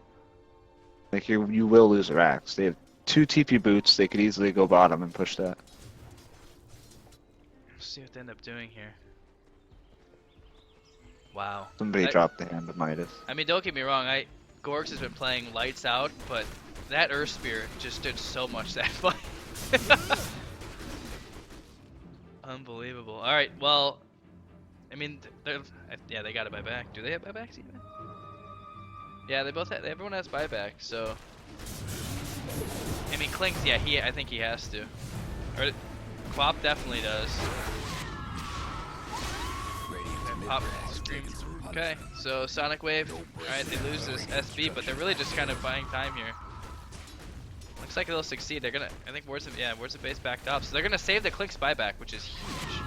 like you will lose the racks. They have 2 TP boots. They could easily go bottom and push that. Let's see what they end up doing here. Wow. Somebody I- dropped the hand of Midas. I mean, don't get me wrong. Gorks has been playing lights out, but that Earth Spirit just did so much that fight. Unbelievable. All right, well, I mean, yeah, they got to buy back. Do they have buybacks even? Yeah, they both have. Everyone has buyback, so. I mean, Clinks, yeah, I think he has to. Or Quap definitely does. Pop scream. Okay, so Sonic Wave. Alright, they lose this SB, but they're really just kind of buying time here. Looks like they'll succeed. They're gonna, I think Words of Base backed up. So they're gonna save the Clinks buyback, which is huge.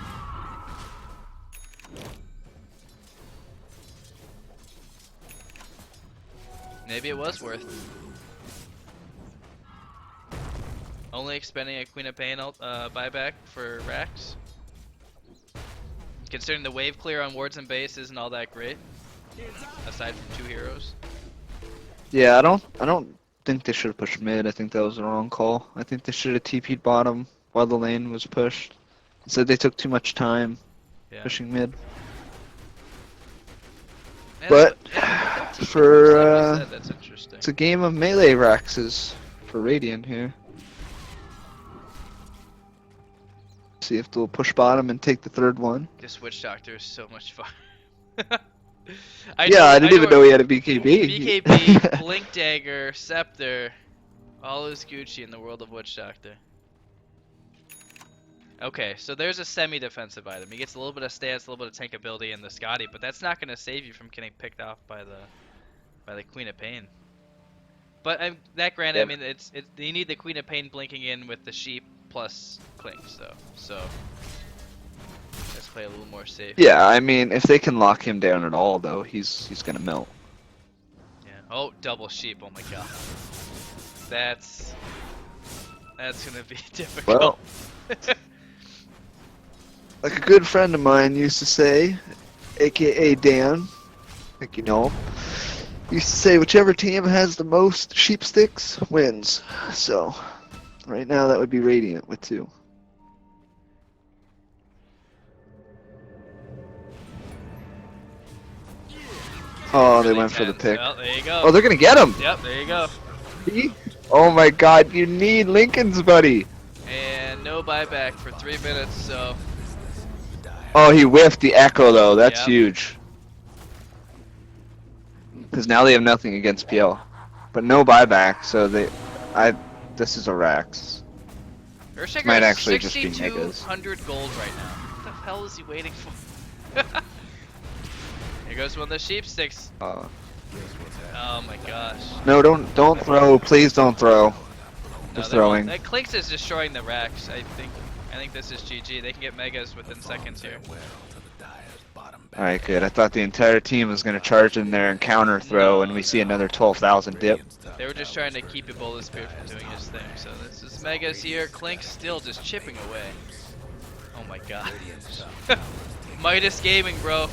Maybe it was worth. Only expending a Queen of Pain buyback for racks. Considering the wave clear on wards and base isn't all that great, aside from 2 heroes. Yeah, I don't think they should have pushed mid. I think that was the wrong call. I think they should have TP'd bottom while the lane was pushed. Instead, they took too much time pushing mid. And But for that's interesting. it's a game of melee Raxes for Radiant here. See if they'll push bottom and take the 3rd one. This Witch Doctor is so much fun. I didn't even know he had a BKB. BKB, Blink Dagger, Scepter, all is Gucci in the world of Witch Doctor. Okay, so there's a semi-defensive item. He gets a little bit of stance, a little bit of tankability in the Scotty, but that's not going to save you from getting picked off by the Queen of Pain. But that granted, I mean, it's you need the Queen of Pain blinking in with the sheep plus Clinks, though. So let's play a little more safe. Yeah, I mean, if they can lock him down at all, though, he's gonna melt. Yeah. Oh, double sheep. Oh my god. That's gonna be difficult. Well, like a good friend of mine used to say, aka Dan, like you know, used to say whichever team has the most sheep sticks wins. So, right now that would be Radiant with 2. Oh, they went for the pick. Well, there you go. Oh, they're gonna get him! Yep, there you go. See? Oh my god, you need Lincoln's buddy! And no buyback for 3 minutes, so... Oh, he whiffed the Echo though, that's Yep. huge. Because now they have nothing against PL. But no buyback, so this is a Rax. Earthshaker Might has actually just be megas. 6,200 gold right now. What the hell is he waiting for? Here goes one of the sheep sticks. Oh my gosh. No, don't throw, please don't throw. No, Just they won't. throwing. That Clinks is destroying the Rax. I think this is GG. They can get megas within seconds here. Alright, good. I thought the entire team was going to charge in there and counter throw, and we see another 12,000 dip. They were just trying to keep Ebola Spirit from doing his thing. So this is megas here. Clink still just chipping away. Oh my god. Finest.Gaming, bro.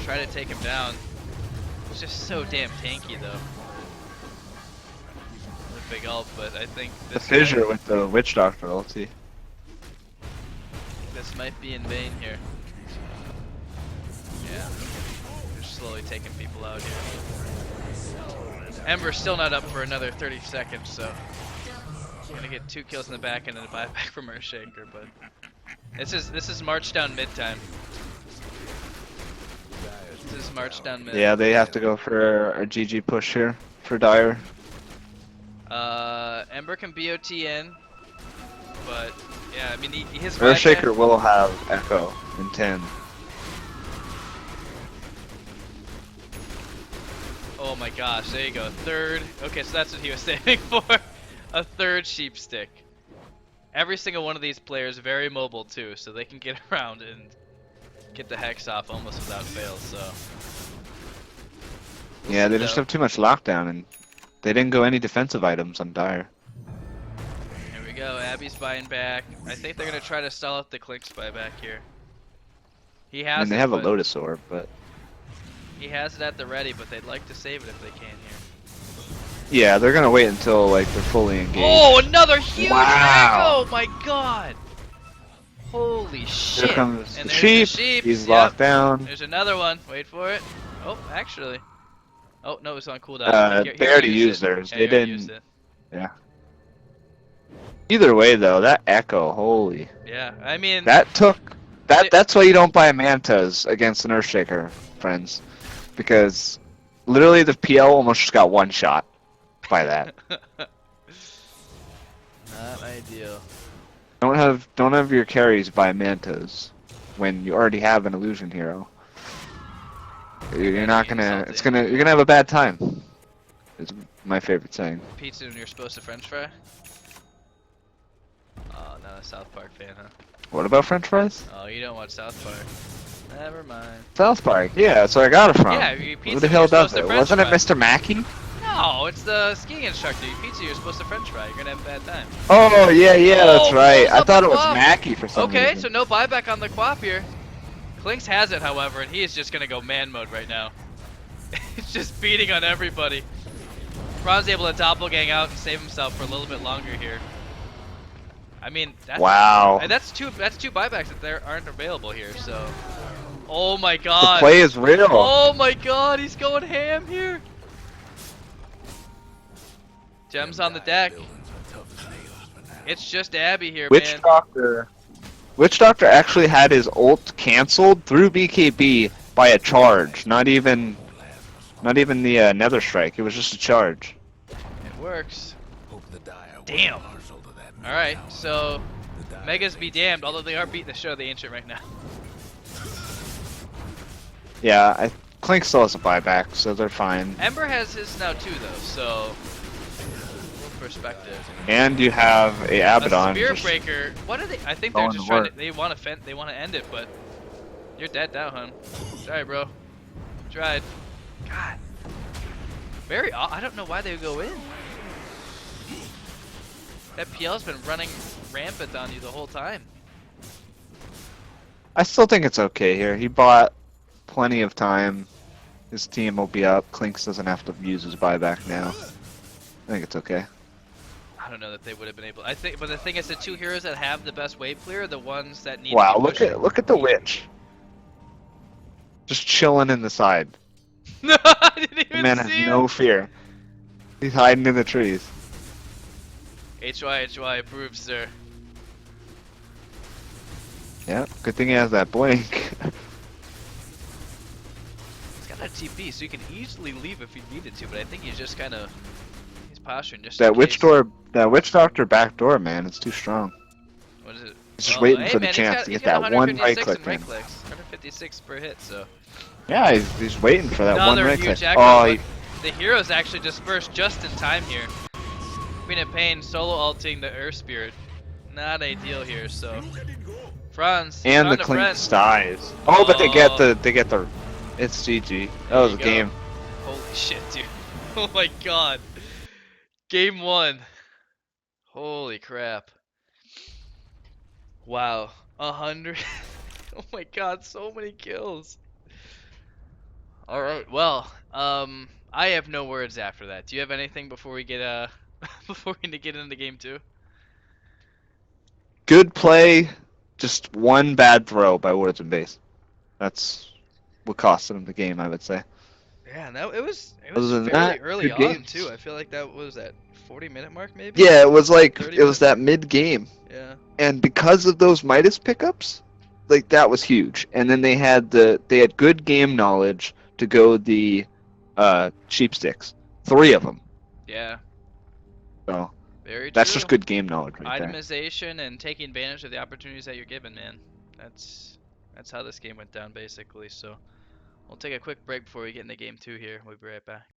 Try to take him down. It's just so damn tanky though. A big ult, but I think The this fissure with the Witch Doctor ulti. this might be in vain here. Yeah, they're slowly taking people out here. Ember's still not up for another 30 seconds, so gonna get 2 kills in the back and then a buyback from Earthshaker, but this is march down mid time. This is march down mid. Yeah, they have to go for a GG push here for Dire. Ember can BOT in, but yeah, I mean his Earthshaker will have Echo in 10. Oh my gosh, there you go. Third. Okay, so that's what he was saving for. A third sheep stick. Every single one of these players very mobile too, so they can get around and get the hex off almost without fail, so. Yeah, they just have too much lockdown, and they didn't go any defensive items on Dire. Here we go, Abby's buying back. I think they're gonna try to stall out the Clinks buyback here. He has I mean, they have a Lotus Orb, but... He has it at the ready, but they'd like to save it if they can here. Yeah, they're gonna wait until, like, they're fully engaged. Oh, another huge Wow. echo! My god! Holy shit! Here comes And the there's sheep. the He's locked down. There's another one. Wait for it. Oh, actually. Oh, no, it's on cooldown. They already used theirs. Yeah, They he already used didn't. it. Yeah. Either way, though, that Echo, holy. Yeah, I mean... That took... That's why you don't buy Mantas against an Earthshaker, friends. Because literally the PL almost just got one shot by that. Not ideal. Don't have your carries buy Mantas when you already have an illusion hero. You're not gonna. You're gonna have a bad time. Is my favorite saying. Pizza when you're supposed to French fry? Oh, not a South Park fan, huh? What about French fries? Oh, you don't watch South Park. Never mind. South Park. Yeah, that's where I got it from. Yeah, you pizza Who the when hell you're does supposed to it? French Wasn't it fry. Mr. Mackey? No, it's the skiing instructor. You pizza, you're supposed to French fry. You're gonna have a bad time. Oh yeah, that's Oh, right. blows I up thought the it was quap. Mackey for some Okay, reason. so no buyback on the quap here. Clinks has it, however, and he is just gonna go man mode right now. It's just beating on everybody. Ron's able to doppelgang out and save himself for a little bit longer here. I mean, that's, Wow. that's two buybacks that there aren't available here. So, oh my The god. play is real. Oh my god, he's going ham here. Gems on the deck. It's just Abby here, Witch man. Doctor actually had his ult canceled through BKB by a charge. Not even the Nether Strike. It was just a charge. It works. Hope the Dire Damn. partial to that Alright, so The Dire Megas be base damned, is although they are getting beating the shit out of the Ancient right now. Yeah, Clink still has a buyback, so they're fine. Ember has his now too, though, so little perspective. And you have a A Abaddon Spirit just Breaker. What are they? I think they're going just to trying to. work. They want to end it, but you're dead now, hun. Sorry, bro. Tried. God. I don't know why they would go in. That PL's been running rampant on you the whole time. I still think it's okay here. He bought plenty of time. His team will be up. Clinks doesn't have to use his buyback now. I think it's okay. I don't know that they would have been able. I think, but the thing is, the two heroes that have the best wave clear are the ones that need Wow, to be look pushing. at the witch. Just chilling in the side. No, I didn't The even man has see no him. fear. He's hiding in the trees. HY approves, sir. Yeah, good thing he has that blink. He's got a TP, so you can easily leave if you needed to, but I think he's just kind of he's posturing just in that case. witch doctor back door, man, it's too strong. What is it? He's just Oh, waiting hey for the man, chance to he's get got that one right 156 click in right in. clicks, 156 per hit, so. Yeah, he's waiting for that one Another right huge click. aggro, Oh, but the heroes actually dispersed just in time here. Queen of Pain solo ulting the Earth Spirit. Not ideal here, so. Franz, and the found a clink friend. dies. Oh, but they get Oh. the. It's GG. That There was you a go. game. Holy shit, dude. Oh my god. Game 1. Holy crap. Wow. 100. Oh my god, so many kills. Alright, well, I have no words after that. Do you have anything before we get before we get into game 2? Good play, just one bad throw by Words and Base. That's what cost them the game, I would say. Yeah, no, it was Other than fairly that, early good on games. too. I feel like that was at 40-minute mark maybe? Yeah, it was like 30-minute that mark? mid game, Yeah. and because of those Midas pickups, like that was huge. And then they had good game knowledge to go the cheap sticks, 3 of them. Yeah. So Very that's true. just good game knowledge right there. Itemization and taking advantage of the opportunities that you're given, man. That's how this game went down basically. So we'll take a quick break before we get into game 2 here. We'll be right back.